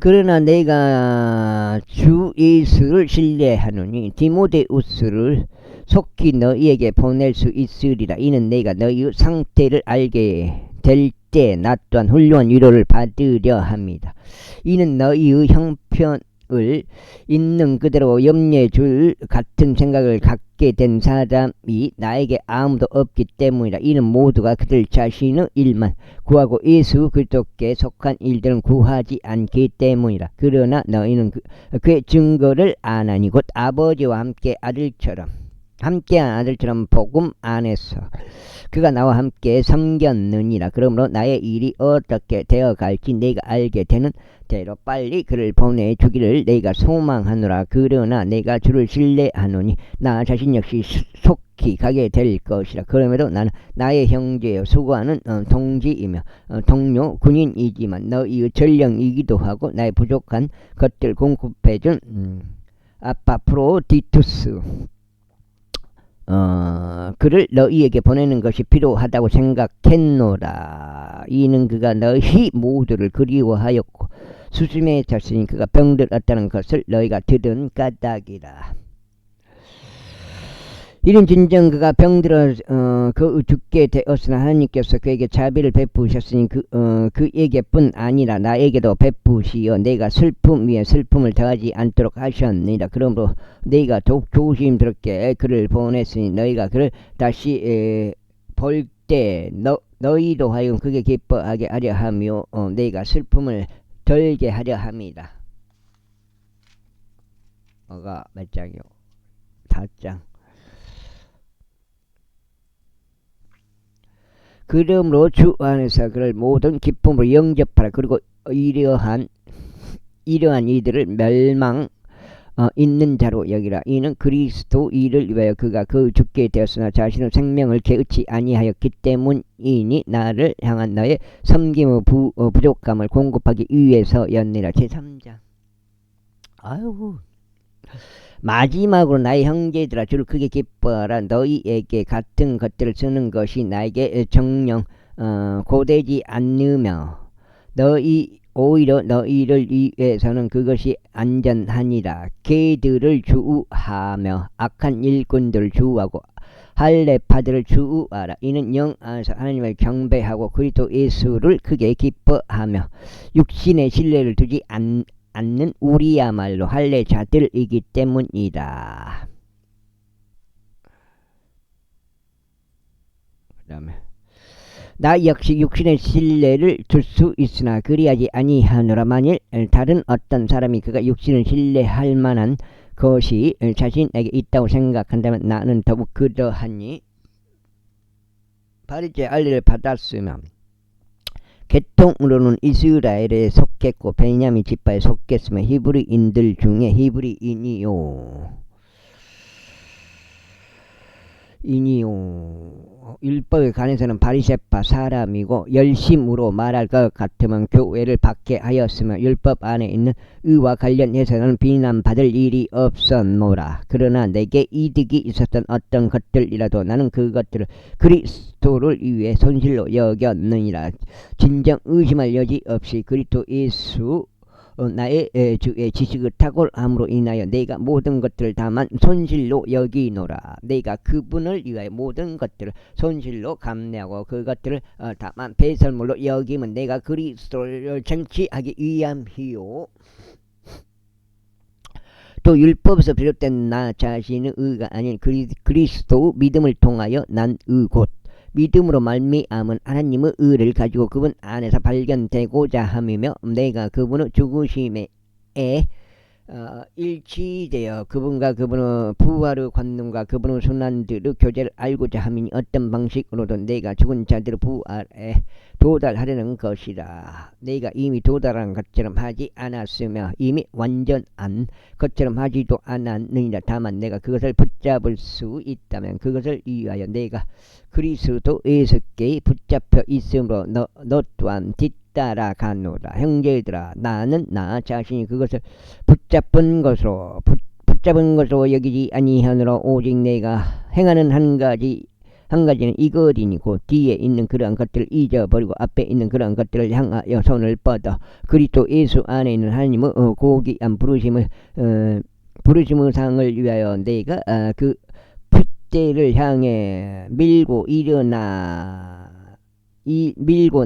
그러나 내가 주 예수를 신뢰하노니 디모데우스를 속히 너희에게 보낼 수 있으리라. 이는 내가 너희의 상태를 알게 될 때 나 또한 훌륭한 위로를 받으려 합니다. 이는 너희의 형편을 있는 그대로 염려해 줄 같은 생각을 갖게 된 사람이 나에게 아무도 없기 때문이라. 이는 모두가 그들 자신의 일만 구하고 예수 그리스도께 속한 일들은 구하지 않기 때문이라. 그러나 너희는 그의 증거를 아나니 곧 아버지와 함께한 아들처럼 복음 안에서 그가 나와 함께 섬겼느니라. 그러므로 나의 일이 어떻게 되어갈지 내가 알게 되는 대로 빨리 그를 보내주기를 내가 소망하노라. 그러나 내가 주를 신뢰하노니 나 자신 역시 속히 가게 될 것이라. 그럼에도 나는 나의 형제여 수고하는 동지이며 동료 군인이지만 너희의 전령이기도 하고 나의 부족한 것들 공급해준 아파프로디투스 그를 너희에게 보내는 것이 필요하다고 생각했노라. 이는 그가 너희 모두를 그리워하였고 수심에 졌으니 그가 병들었다는 것을 너희가 들은 까닭이라. 이는 진정 그가 병들어 죽게 되었으나 하나님께서 그에게 자비를 베푸셨으니 그에게뿐 아니라 나에게도 베푸시어 내가 슬픔 위에 슬픔을 더하지 않도록 하셨느니라. 그러므로 내가 더욱 조심스럽게 그를 보냈으니 너희가 그를 다시 볼 때 너희도 하여금 그게 기뻐하게 하려 하며 내가 슬픔을 덜게 하려 합니다. 몇 장이요? 4장. 그러므로 주 안에서 그를 모든 기쁨으로 영접하라. 그리고 이러한 이들을 멸망 있는 자로 여기라. 이는 그리스도 이를 위하여 그가 그 죽게 되었으나 자신의 생명을 개의치 아니하였기 때문이니 나를 향한 너의 섬김의 부족함을 공급하기 위해서였느라. 제3장. 아유, 마지막으로 나의 형제들아 주를 크게 기뻐하라. 너희에게 같은 것들을 쓰는 것이 나에게 정령 고되지 않으며 오히려 너희를 위해서는 그것이 안전하니라. 개들을 주우하며 악한 일꾼들을 주우하고 할례파들을 주우하라. 이는 영 안에서 하나님을 경배하고 그리스도 예수를 크게 기뻐하며 육신의 신뢰를 두지 않는 우리야말로 할례자들이기 때문이다. 그 다음에 나 역시 육신의 신뢰를 둘 수 있으나 그리하지 아니하노라. 만일 다른 어떤 사람이 그가 육신을 신뢰할 만한 것이 자신에게 있다고 생각한다면 나는 더욱 그러하니 바리새의 알리를 받았으면 계통으로는 이스라엘에 속했고 베냐민 지파에 속했으며 히브리인들 중에 히브리인이요 율법에 관해서는 바리새파 사람이고 열심으로 말할 것 같으면 교회를 받게 하였으며 율법 안에 있는 의와 관련해서는 비난받을 일이 없었노라. 그러나 내게 이득이 있었던 어떤 것들이라도 나는 그것들을 그리스도를 위해 손실로 여겼느니라. 진정 의심할 여지 없이 그리스도 예수 나의 주의 지식을 탁월함으로 인하여 내가 모든 것들을 다만 손실로 여기노라. 내가 그분을 위하여 모든 것들을 손실로 감내하고 그것들을 다만 배설물로 여기면 내가 그리스도를 쟁취하기 위함이요. 또 율법에서 비롯된 나 자신의 의가 아닌 그리스도 믿음을 통하여 난 의 곧 믿음으로 말미암은 하나님의 의를 가지고 그분 안에서 발견되고자 함이며 내가 그분의 죽으심에 일치되어 그분과 그분의 부활의 권능과 그분의 순환들의 교제를 알고자 함이니 어떤 방식으로든 내가 죽은 자들의 부활에 도달하려는 것이라. 내가 이미 도달한 것처럼 하지 않았으며 이미 완전한 것처럼 하지도 않았느니라. 다만 내가 그것을 붙잡을 수 있다면 그것을 위하여 내가 그리스도 예수께 붙잡혀 있으므로 너 또한 뒤따라가노라. 형제들아 나는 나 자신이 그것을 붙잡은 것으로 여기지 아니하노라. 오직 내가 행하는 한 가지는 이것이니 곧 뒤에 있는 그러한 것들을 잊어버리고 앞에 있는 그러한 것들을 향하여 손을 뻗어 그리스도 예수 안에 있는 하나님의 고귀한 부르심의 상을 위하여 내가 그 풋대를 향해 밀고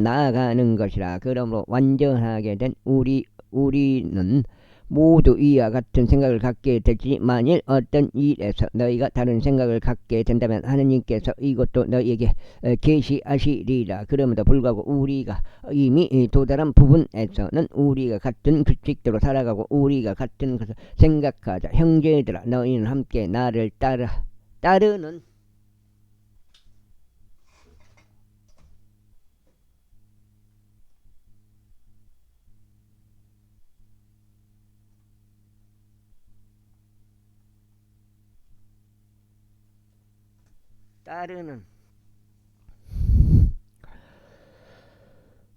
나아가는 것이라. 그러므로 완전하게 된 우리는 모두 이와 같은 생각을 갖게 되지. 만일 어떤 일에서 너희가 다른 생각을 갖게 된다면 하나님께서 이것도 너희에게 계시하시리라. 그럼에도 불구하고 우리가 이미 도달한 부분에서는 우리가 같은 규칙대로 살아가고 우리가 같은 것을 생각하자. 형제들아 너희는 함께 나를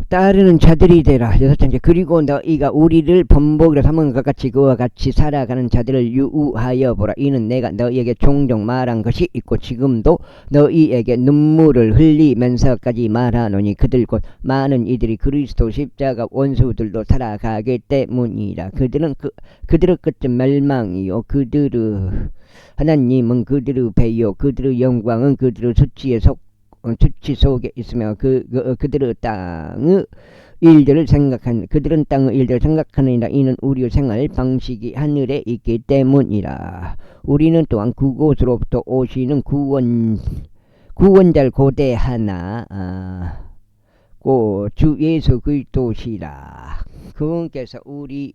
따르는 자들이 되라. 6장째. 그리고 너희가 우리를 번복이라 삼은 것 같이 그와 같이 살아가는 자들을 유우하여 보라. 이는 내가 너희에게 종종 말한 것이 있고 지금도 너희에게 눈물을 흘리면서까지 말하노니 그들 곧 많은 이들이 그리스도 십자가 원수들도 살아가기 때문이라. 그들의 끝은 멸망이요 하나님은 그들의 배요 그들의 영광은 그들의 수치 속에 있으며 그들은 땅의 일들을 생각하느니라. 이는 우리의 생활 방식이 하늘에 있기 때문이라. 우리는 또한 그곳으로부터 오시는 구원자를 고대하나 주 예수 그리스도시라. 그분께서 우리의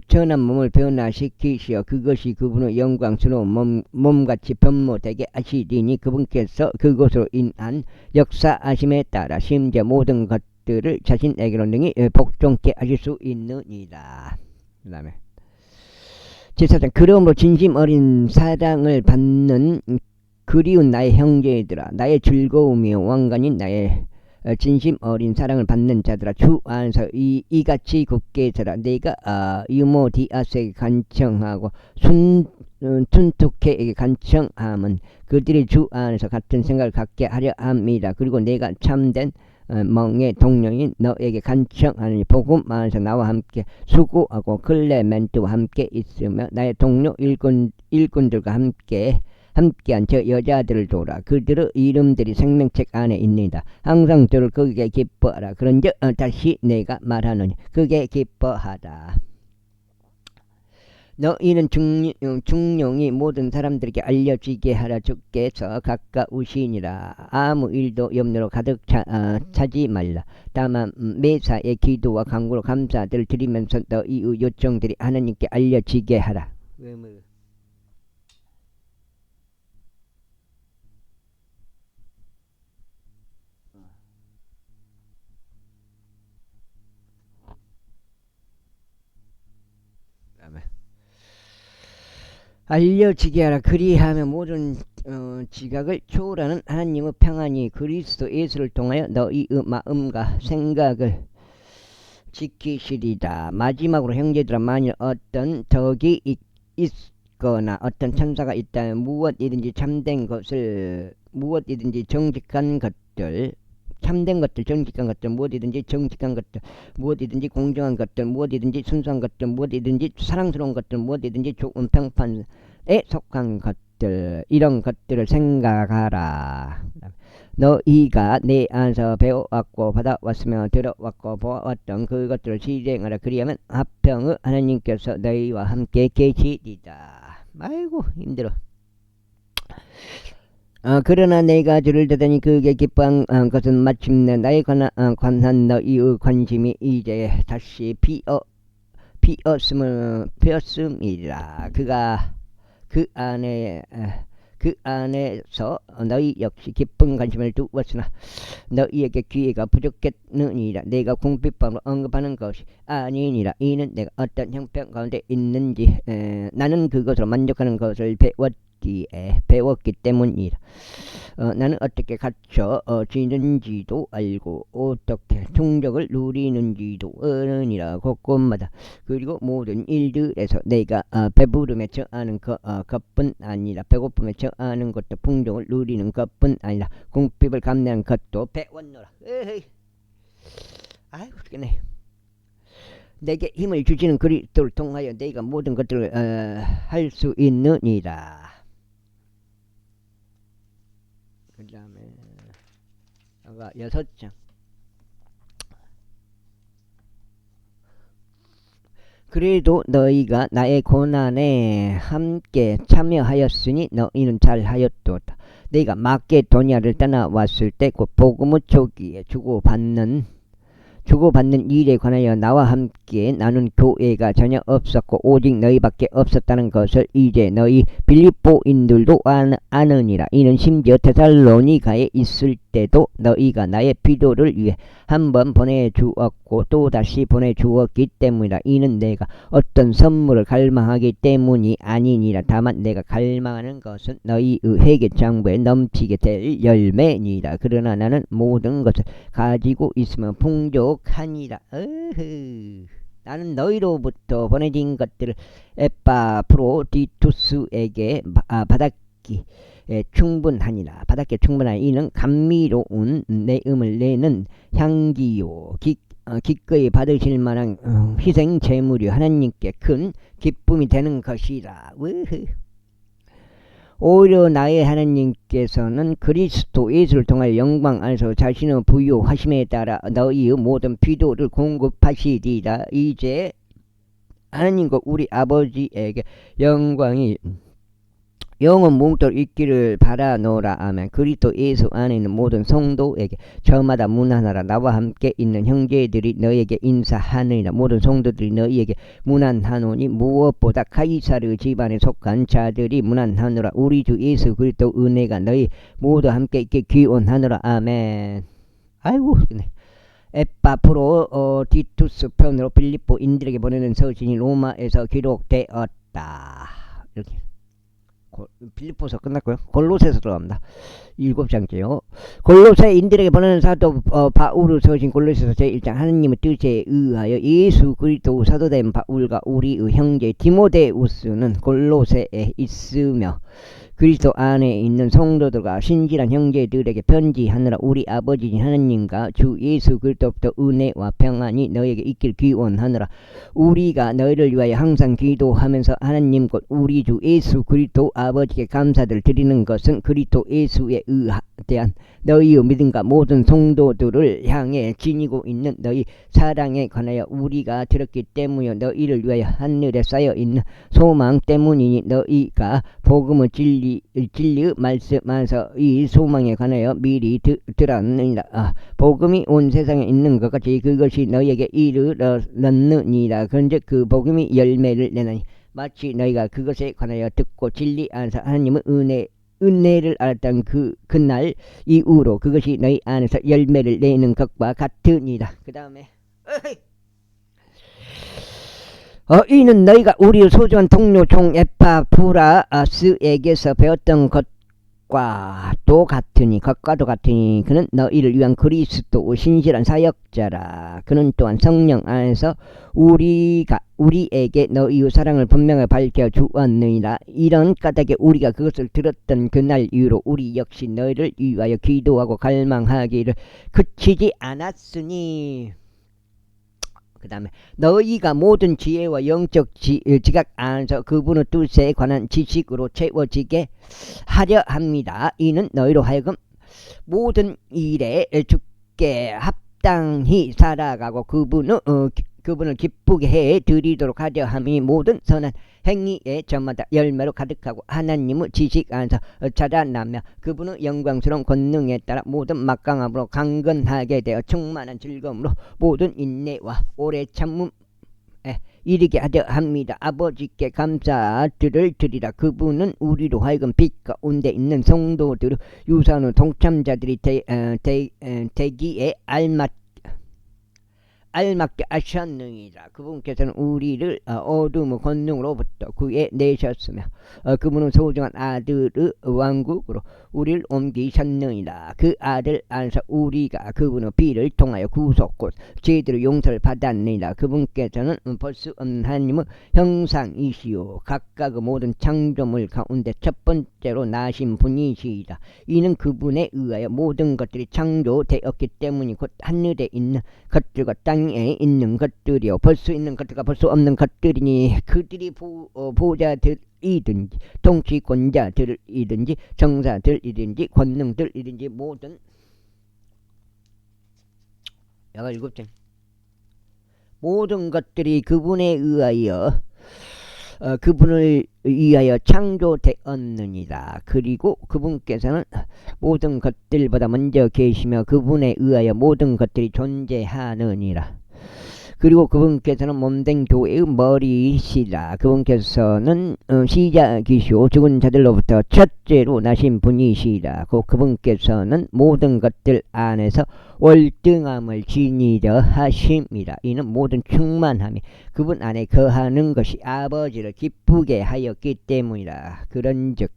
전한 몸을 변화시키시어 그것이 그분의 영광스러운 몸같이 변모되게 하시리니 그분께서 그것으로 인한 역사하심에 따라 심지어 모든 것들을 자신에게로 능히 복종케 하실 수 있느니라. 그 다음에 제4장 그러므로 진심 어린 사랑을 받는 그리운 나의 형제들아 나의 즐거움이요 왕관인 나의 진심 어린 사랑을 받는 자들아 주 안에서 이같이 굳게 서라. 내가 유모디아스에게 간청하고 툰투케에게 간청함은 그들이 주 안에서 같은 생각을 갖게 하려 합니다. 그리고 내가 참된 멍의 동료인 너에게 간청하느니 복음 안에서 나와 함께 수고하고 클레멘트와 함께 있으며 나의 동료 일꾼들과 함께한 저 여자들을 도라. 그들의 이름들이 생명책 안에 있느니라. 항상 저를 그게 기뻐하라. 그런즉 다시 내가 말하노니 그게 기뻐하라. 너희는 중용이 모든 사람들에게 알려지게 하라. 주께서 가까우시니라. 아무 일도 염려로 가득 차지 말라. 다만 매사의 기도와 간구로 감사들을 드리면서 너희의 요청들이 하나님께 알려지게 하라. 알려지게 하라. 그리하면 모든 지각을 초월하는 하나님의 평안이 그리스도 예수를 통하여 너희의 마음과 생각을 지키시리다. 마지막으로 형제들아 만일 어떤 덕이 있거나 어떤 천사가 있다면 무엇이든지 참된 것을 무엇이든지 정직한 것들 참된 것들, 정직한 것들, 무엇이든지 정직한 것들, 무엇이든지 공정한 것들, 무엇이든지 순수한 것들, 무엇이든지 사랑스러운 것들, 무엇이든지 좋은 평판에 속한 것들, 이런 것들을 생각하라. 너희가 내 안에서 배워왔고 받아왔으며 들어왔고 보아왔던 그것들을 실행하라. 그리하면 화평의 하나님께서 너희와 함께 계시리다. 아이고 힘들어. 그러나 내가 주를 대더니 그게 기뻐한 것은 마침내 나에 관한 너희의 관심이 이제 다시 피었음이라. 그가 그 안에서 너희 역시 기쁜 관심을 두었으나 너희에게 기회가 부족했느니라. 내가 공핍함으로 언급하는 것이 아니니라. 이는 내가 어떤 형편 가운데 있는지 나는 그것으로 만족하는 것을 배웠기 때문이라. 나는 어떻게 갇혀 지는지도 알고 어떻게 충족을 누리는지도 아느니라. 곳곳마다 그리고 모든 일들에서 내가 배부름에 처하는 것뿐 아니라 배고픔에 처하는 것도 풍족을 누리는 것뿐 아니라 궁핍을 감내하는 것도 배웠노라. 에헤이. 아이고 죽겠네. 내게 힘을 주시는 그리스도를 통하여 내가 모든 것들을 할 수 있느니라. 그 다음에 6장. 그래도 너희가 나의 고난에 함께 참여하였으니 너희는 잘하였도다. 내가 마게도냐를 떠나왔을 때 곧 복음의 초기에 주고받는 일에 관하여 나와 함께 나눈 교회가 전혀 없었고 오직 너희밖에 없었다는 것을 이제 너희 빌립보인들도 아느니라. 이는 심지어 데살로니가에 있을 때도 너희가 나의 비도를 위해 한번 보내주었고 또다시 보내주었기 때문이라. 이는 내가 어떤 선물을 갈망하기 때문이 아니니라. 다만 내가 갈망하는 것은 너희의 회개 장부에 넘치게 될 열매니라. 그러나 나는 모든 것을 가지고 있으면 풍족하니라. 나는 너희로부터 보내진 것들을 에파프로디투스에게 받았기 충분하니라. 받았기에 충분하니 이는 감미로운 내음을 내는 향기요 기꺼이 받으실 만한 희생 제물이 하나님께 큰 기쁨이 되는 것이라. 오히려 나의 하나님께서는 그리스도 예수를 통하여 영광 안에서 자신의 부요하심에 따라 너희의 모든 필요를 공급하시리라. 이제 하나님과 우리 아버지에게 영광이 영원 몽도록 있기를 바라노라. 아멘. 그리스도 예수 안에 있는 모든 성도에게 저마다 문안하라. 나와 함께 있는 형제들이 너에게 인사하느니라. 모든 성도들이 너희에게 문안하노니 무엇보다 카이사르 집안에 속한 자들이 문안하노라. 우리 주 예수 그리스도 은혜가 너희 모두 함께 있게 기원하노라. 아멘. 아이고 네. 에파프로 디투스 편으로 빌립보인들에게 보내는 서신이 로마에서 기록되었다. 이렇게 빌립보서 끝났고요. 골로새서 들어갑니다. 7장째요. 골로새인들에게 보내는 사도 바울의 서신 골로새서 제1장. 하느님의 뜻에 의하여 예수 그리스도 사도된 바울과 우리의 형제 디모데우스는 골로새에 있으며 그리스도 안에 있는 성도들과 신실한 형제들에게 편지하느라 우리 아버지인 하느님과 주 예수 그리스도부터 은혜와 평안이 너에게 있길 기원하느라. 우리가 너희를 위하여 항상 기도하면서 하나님 곧 우리 주 예수 그리스도 아버지께 감사를 드리는 것은 그리스도 예수에 대한 너희의 믿음과 모든 성도들을 향해 지니고 있는 너희 사랑에 관하여 우리가 들었기 때문이요 너희를 위하여 하늘에 쌓여 있는 소망 때문이니 너희가 복음의 진리의 말씀 안에서 이 소망에 관하여 미리 들었느니라. 복음이 온 세상에 있는 것 같이 그것이 너희에게 이르렀느니라. 그런즉 그 복음이 열매를 내나니 마치 너희가 그것에 관하여 듣고 진리 안에서 하나님의 은혜를 알았던 그날 이후로 그것이 너희 안에서 열매를 내는 것과 같으니라. 그 다음에 이는 너희가 우리의 소중한 동료 종 에파프라스에게서 배웠던 것과도 같으니 그는 너희를 위한 그리스도의 신실한 사역자라. 그는 또한 성령 안에서 우리에게 너희의 사랑을 분명히 밝혀주었느니라. 이런 까닭에 우리가 그것을 들었던 그날 이후로 우리 역시 너희를 위하여 기도하고 갈망하기를 그치지 않았으니. 그 다음에 너희가 모든 지혜와 영적 지각 안에서 그분의 뜻에 관한 지식으로 채워지게 하려 합니다. 이는 너희로 하여금 모든 일에 주께 합당히 살아가고 그분을 기쁘게 해 드리도록 하려 함이 모든 선한 행위에 저마다 열매로 가득하고 하나님의 지식 안에서 자라나며 그분의 영광스러운 권능에 따라 모든 막강함으로 강건하게 되어 충만한 즐거움으로 모든 인내와 오래 참음에 이르게 하려 합니다. 아버지께 감사들을 드리라. 그분은 우리로 하여금 빛 가운데 있는 성도들의 유산의 동참자들이 되기에 알맞게 하셨느니라. 그분께서는 우리를 어둠의 권능으로부터 구해 내셨으며 그분은 소중한 아들의 왕국으로 우리를 옮기셨느니라. 그 아들 안에서 우리가 그분의 피를 통하여 구속 곧 죄들의 용서를 받았느니라. 그분께서는 볼 수 없는 하나님의 형상이시요 각각의 모든 창조물 가운데 첫 번째로 나신 분이시이다. 이는 그분에 의하여 모든 것들이 창조되었기 때문이 곧 하늘에 있는 것들과 땅에 있는 것들이요 볼 수 있는 것들과 볼 수 없는 것들이니 그들이 보좌들이든지 통치권자들이든지 정사들이든지 권능들이든지 모든 야가 7장 모든 것들이 그분에 의하여 그분을 위하여 창조되었느니라. 그리고 그분께서는 모든 것들보다 먼저 계시며 그분에 의하여 모든 것들이 존재하느니라. 그리고 그분께서는 몸된 교회의 머리시라. 그분께서는 시작이시오 죽은 자들로부터 첫째로 나신 분이시라. 그분께서는 모든 것들 안에서 월등함을 지니려 하심이라. 이는 모든 충만함이 그분 안에 거하는 것이 아버지를 기쁘게 하였기 때문이라. 그런즉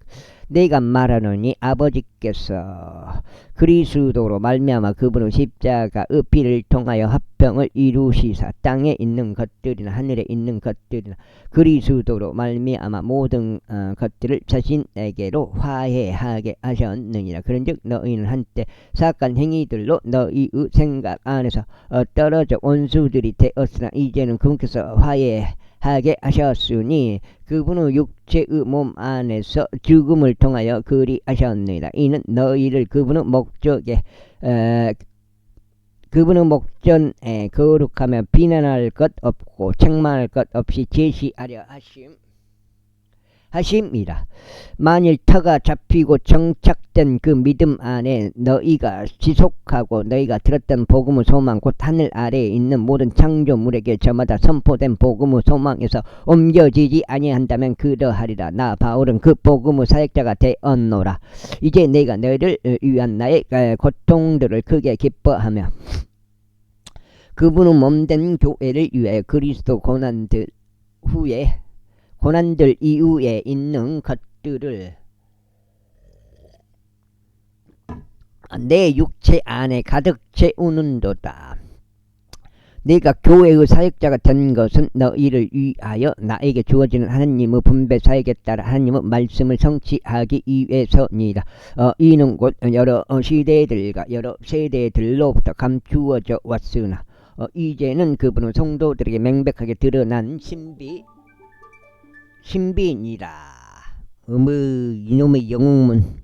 내가 말하노니 아버지께서 그리스도로 말미암아 그분의 십자가의 피를 통하여 합병을 이루시사 땅에 있는 것들이나 하늘에 있는 것들이나 그리스도로 말미암아 모든 것들을 자신에게로 화해하게 하셨느니라. 그런즉 너희는 한때 사악한 행위들로 너희의 생각 안에서 떨어져 원수들이 되었으나 이제는 그분께서 화해하게 하셨으니 그분의 육체의 몸 안에서 죽음을 통하여 그리하셨느니라. 이는 너희를 그분의 목전에 거룩하며 비난할 것 없고 책망할 것 없이 제시하려 하심이라. 만일 터가 잡히고 정착된 그 믿음 안에 너희가 지속하고 너희가 들었던 복음의 소망 곧 하늘 아래에 있는 모든 창조물에게 저마다 선포된 복음의 소망에서 옮겨지지 아니한다면 그러하리라. 나 바울은 그 복음의 사역자가 되었노라. 이제 내가 너희를 위한 나의 고통들을 크게 기뻐하며 그분의 몸된 교회를 위하여 그리스도 고난들 이후에 있는 것들을 내 육체 안에 가득 채우는도다. 내가 교회의 사역자가 된 것은 너희를 위하여 나에게 주어지는 하나님의 분배 사역에 따라 하나님의 말씀을 성취하기 위해서니라. 이는 곧 여러 시대들과 여러 세대들로부터 감추어져 왔으나 이제는 그분은 성도들에게 명백하게 드러난 신비니라. 이놈의 영웅문.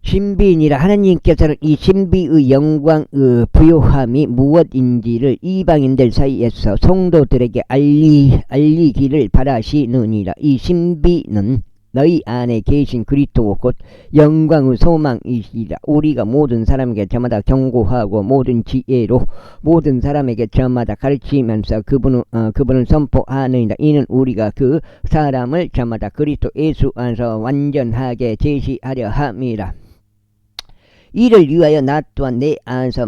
신비니라. 하나님께서는 이 신비의 영광의 부요함이 무엇인지를 이방인들 사이에서 성도들에게 알리기를 바라시느니라. 이 신비는 너희 안에 계신 그리스도 곧 영광의 소망이시라. 우리가 모든 사람에게 저마다 경고하고 모든 지혜로 모든 사람에게 저마다 가르치면서 그분을 선포하느니라. 이는 우리가 그 사람을 저마다 그리스도 예수 안에서 완전하게 제시하려 함이라. 이를 위하여 나 또한 내 안에서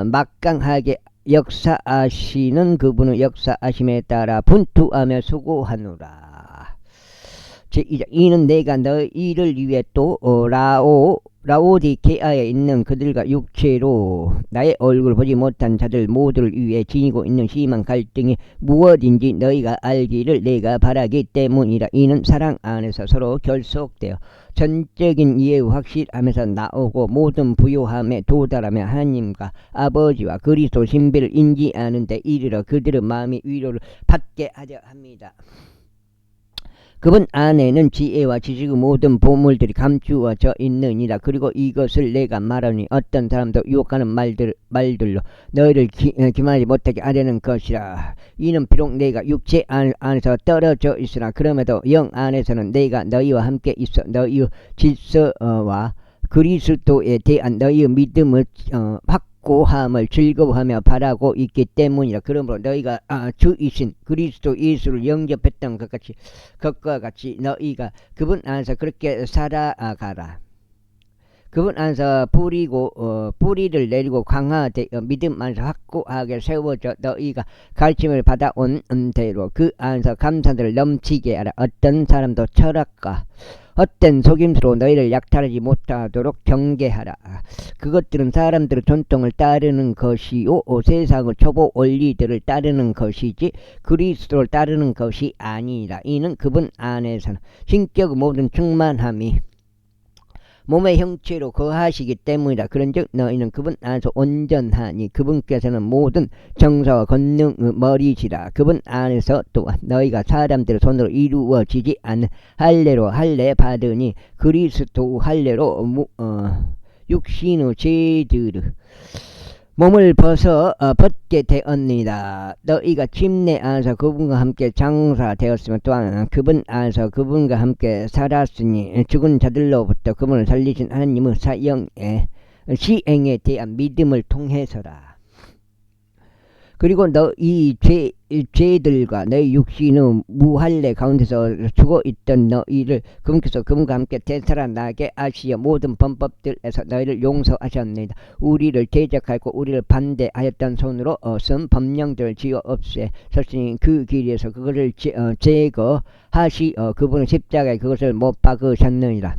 막강하게 역사하시는 그분의 역사하심에 따라 분투하며 수고하노라. 제2장. 이는 내가 너희를 위해 또 라오디게아에 있는 그들과 육체로 나의 얼굴 보지 못한 자들 모두를 위해 지니고 있는 심한 갈등이 무엇인지 너희가 알기를 내가 바라기 때문이라. 이는 사랑 안에서 서로 결속되어 전적인 이해의 확실함에서 나오고 모든 부요함에 도달하며 하나님과 아버지와 그리스도 신비를 인지하는 데 이르러 그들의 마음이 위로를 받게 하려 합니다. 그분 안에는 지혜와 지식의 모든 보물들이 감추어져 있느니라. 그리고 이것을 내가 말하니 어떤 사람도 유혹하는 말들로 너희를 기만하지 못하게 하려는 것이라. 이는 비록 내가 육체 안에서 떨어져 있으나 그럼에도 영 안에서는 내가 너희와 함께 있어 너희의 질서와 그리스도에 대한 너희의 믿음을 확고함을 즐거워하며 바라고 있기 때문이라. 그러므로 너희가 주이신 그리스도 예수를 영접했던 것과 같이 너희가 그분 안에서 그렇게 살아가라. 그분 안에서 뿌리를 내리고 강화되어 믿음 안에서 확고하게 세워져 너희가 가르침을 받아온 대로 그 안에서 감사들을 넘치게 하라. 어떤 사람도 철학과 헛된 속임수로 너희를 약탈하지 못하도록 경계하라. 그것들은 사람들의 전통을 따르는 것이요 세상의 초보 원리들을 따르는 것이지 그리스도를 따르는 것이 아니라. 이는 그분 안에서는 신격의 모든 충만함이 몸의 형체로 거하시기 때문이라. 그런즉 너희는 그분 안에서 온전하니 그분께서는 모든 정사와 권능의 머리시라. 그분 안에서 또한 너희가 사람들의 손으로 이루어지지 않는 할례로 할례 받으니 그리스도 할례로 육신의 죄들을 몸을 벗게 되었느니라. 너희가 침례 안에서 그분과 함께 장사되었으며 또한 그분 안에서 그분과 함께 살았으니 죽은 자들로부터 그분을 살리신 하나님의 시행에 대한 믿음을 통해서라. 그리고 너희 죄들과 너희 육신의 무할례 가운데서 죽어있던 너희를 그분께서 그분과 함께 되살아나게 하시어 모든 범법들에서 너희를 용서하셨느니라. 우리를 대적하고 우리를 반대하였던 손으로 쓴 법령들을 지어 없애셨으니 그 길에서 그것을 제거하시어 그분은 십자가에 그것을 못 박으셨느니라.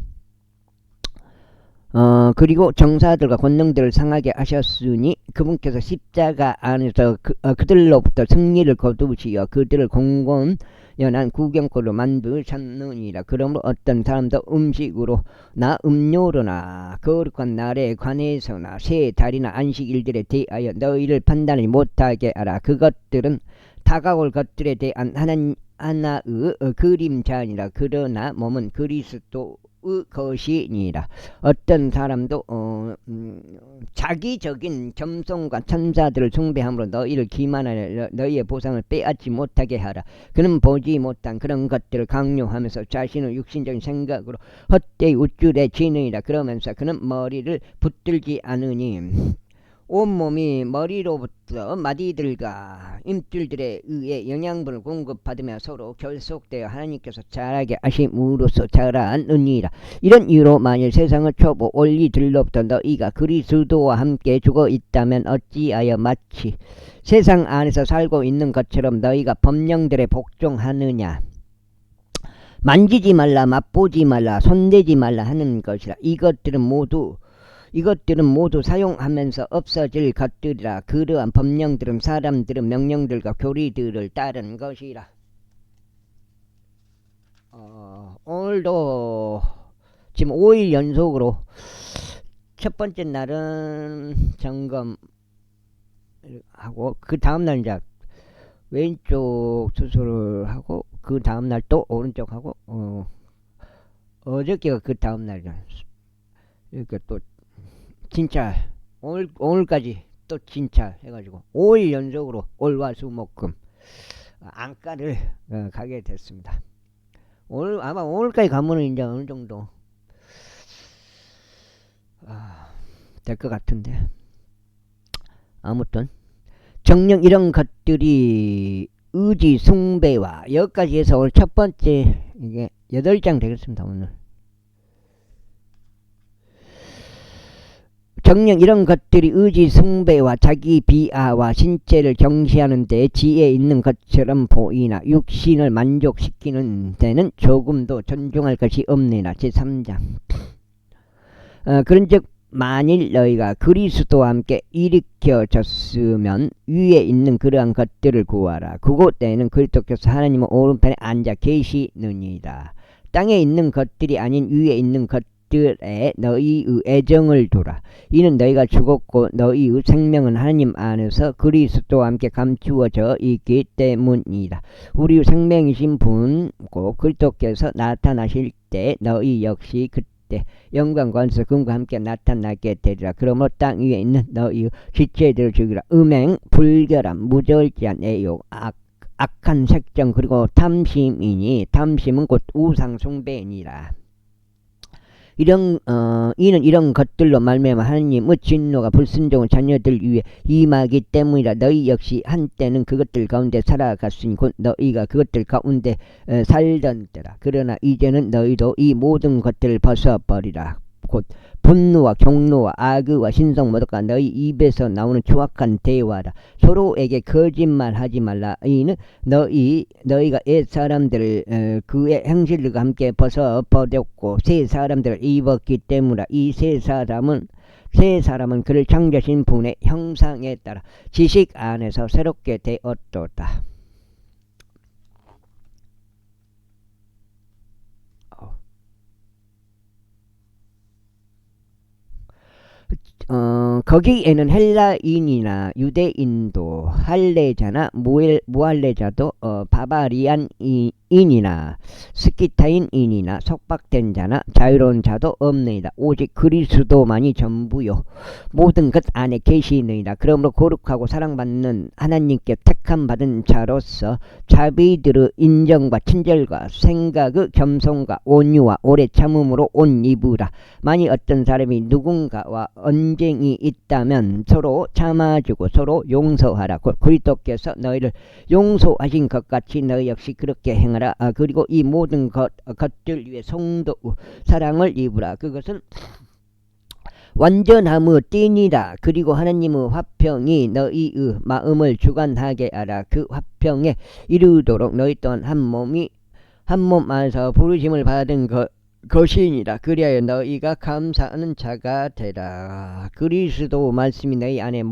그리고 정사들과 권능들을 상하게 하셨으니 그분께서 십자가 안에서 그들로부터 승리를 거두시어 그들을 공공연한 구경거리로 만드셨느니라. 그러므로 어떤 사람도 음식으로나 음료로나 거룩한 날에 관해서나 새 달이나 안식일들에 대하여 너희를 판단하지 못하게 하라. 그것들은 다가올 것들에 대한 하나의 그림자니라. 그러나 몸은 그리스도 것이니라. 어떤 사람도 자기적인 겸손과 천사들을 숭배함으로 너희를 기만하여 너희의 보상을 빼앗지 못하게 하라. 그는 보지 못한 그런 것들을 강요하면서 자신의 육신적인 생각으로 헛되이 우쭐해 지느니라. 그러면서 그는 머리를 붙들지 않으니 온몸이 머리로부터 마디들과 임줄들에 의해 영양분을 공급받으며 서로 결속되어 하나님께서 자라게 하심으로써 자라느니라. 이런 이유로 만일 세상의 초보 원리들로부터 너희가 그리스도와 함께 죽어 있다면 어찌하여 마치 세상 안에서 살고 있는 것처럼 너희가 법령들에 복종하느냐. 만지지 말라, 맛보지 말라, 손대지 말라 하는 것이라. 이것들은 모두 사용하면서 없어질 것들이라. 그러한 법령들은 사람들은 명령들과 교리들을 따르는 것이라. 오늘도 지금 5일 연속으로 첫 번째 날은 점검하고 그 다음날 이제 왼쪽 수술을 하고 그 다음날 또 오른쪽 하고 어저께가 그 다음날이야. 이렇게 또 진찰 오늘까지 또 진찰 해가지고 5일 연속으로 월화수목금 안과를 가게 됐습니다. 아마 오늘까지 가면은 이제 어느 정도 될 것 같은데, 아무튼 정녕 이런 것들이 의지 숭배와 여기까지 해서 오늘 첫 번째 이게 8장 되겠습니다. 오늘 정녕 이런 것들이 의지 숭배와 자기 비하와 신체를 경시하는 데 지혜 있는 것처럼 보이나 육신을 만족시키는 데는 조금도 존중할 것이 없느니라. 제3장 그런즉 만일 너희가 그리스도와 함께 일으켜졌으면 위에 있는 그러한 것들을 구하라. 그곳에는 그리스도께서 하나님의 오른편에 앉아 계시느니라. 땅에 있는 것들이 아닌 위에 있는 것들에 너희의 애정을 두라. 이는 너희가 죽었고 너희의 생명은 하나님 안에서 그리스도와 함께 감추어져 있기 때문이다. 우리의 생명이신 분 곧 그리스도께서 나타나실 때 너희 역시 그때 영광 권세 금과 함께 나타나게 되리라. 그러므로 땅 위에 있는 너희의 지체들을 죽이라. 음행, 불결함, 무절제한 애욕, 악한 색정 그리고 탐심이니 탐심은 곧 우상 숭배니라. 이는 이런 것들로 말미암아 하나님의 진노가 불순종한 자녀들 위에 임하기 때문이라. 너희 역시 한때는 그것들 가운데 살아갔으니 곧 너희가 그것들 가운데 살던 때라. 그러나 이제는 너희도 이 모든 것들을 벗어버리라. 곧 분노와 경노와 악의와 신성모독과 너희 입에서 나오는 추악한 대화라. 서로에게 거짓말하지 말라. 이는 너희가 옛 사람들을 그의 행실들과 함께 벗어버렸고 새 사람들을 입었기 때문이라. 이 새 사람은 그를 창조하신 분의 형상에 따라 지식 안에서 새롭게 되었도다. 거기에는 헬라인이나 유대인도 할례자나 무할례자도 바바리안인이나 스키타인인이나 속박된 자나 자유로운 자도 없느니라. 오직 그리스도만이 전부요 모든 것 안에 계시느니라. 그러므로 거룩하고 사랑받는 하나님께 택함 받은 자로서 자비들의 인정과 친절과 생각의 겸손과 온유와 오래 참음으로 옷 입으라. 만일 어떤 사람이 누군가와 언쟁이 있다면 서로 참아주고 서로 용서하라. 그리스도께서 너희를 용서하신 것 같이 너희 역시 그렇게 행하라. 그리고 이 모든 것들 위해 성도 사랑을 입으라. 그것은 완전함의 띠니라. 그리고 하나님의 화평이 너희의 마음을 주관하게 하라. 그 화평에 이르도록 너희 또한 한 몸 안에서 부르심을 받은 것이니라. 그리하여 너희가 감사하는 자가 되라. 그리스도 말씀이 너희 안에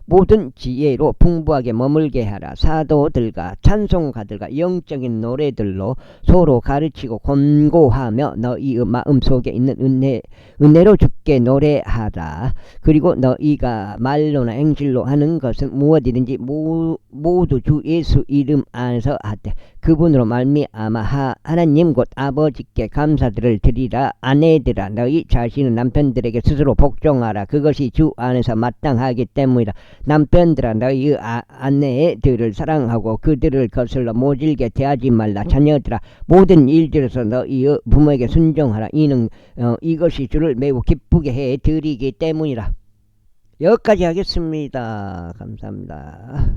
모든 지혜로 풍부하게 머물게 하라. 사도들과 찬송가들과 영적인 노래들로 서로 가르치고 권고하며 너희의 마음속에 있는 은혜로 주께 노래하라. 그리고 너희가 말로나 행실로 하는 것은 무엇이든지 모두 주 예수 이름 안에서 하되 그분으로 말미암아 하나님 곧 아버지께 감사들을 드리라. 아내들아 너희 자신은 남편들에게 스스로 복종하라. 그것이 주 안에서 마땅하기 때문이라. 남편들아 너희 아내들을 사랑하고 그들을 거슬러 모질게 대하지 말라. 자녀들아 모든 일들에서 너희의 부모에게 순종하라. 이는 이것이 주를 매우 기쁘게 해 드리기 때문이라. 여기까지 하겠습니다. 감사합니다.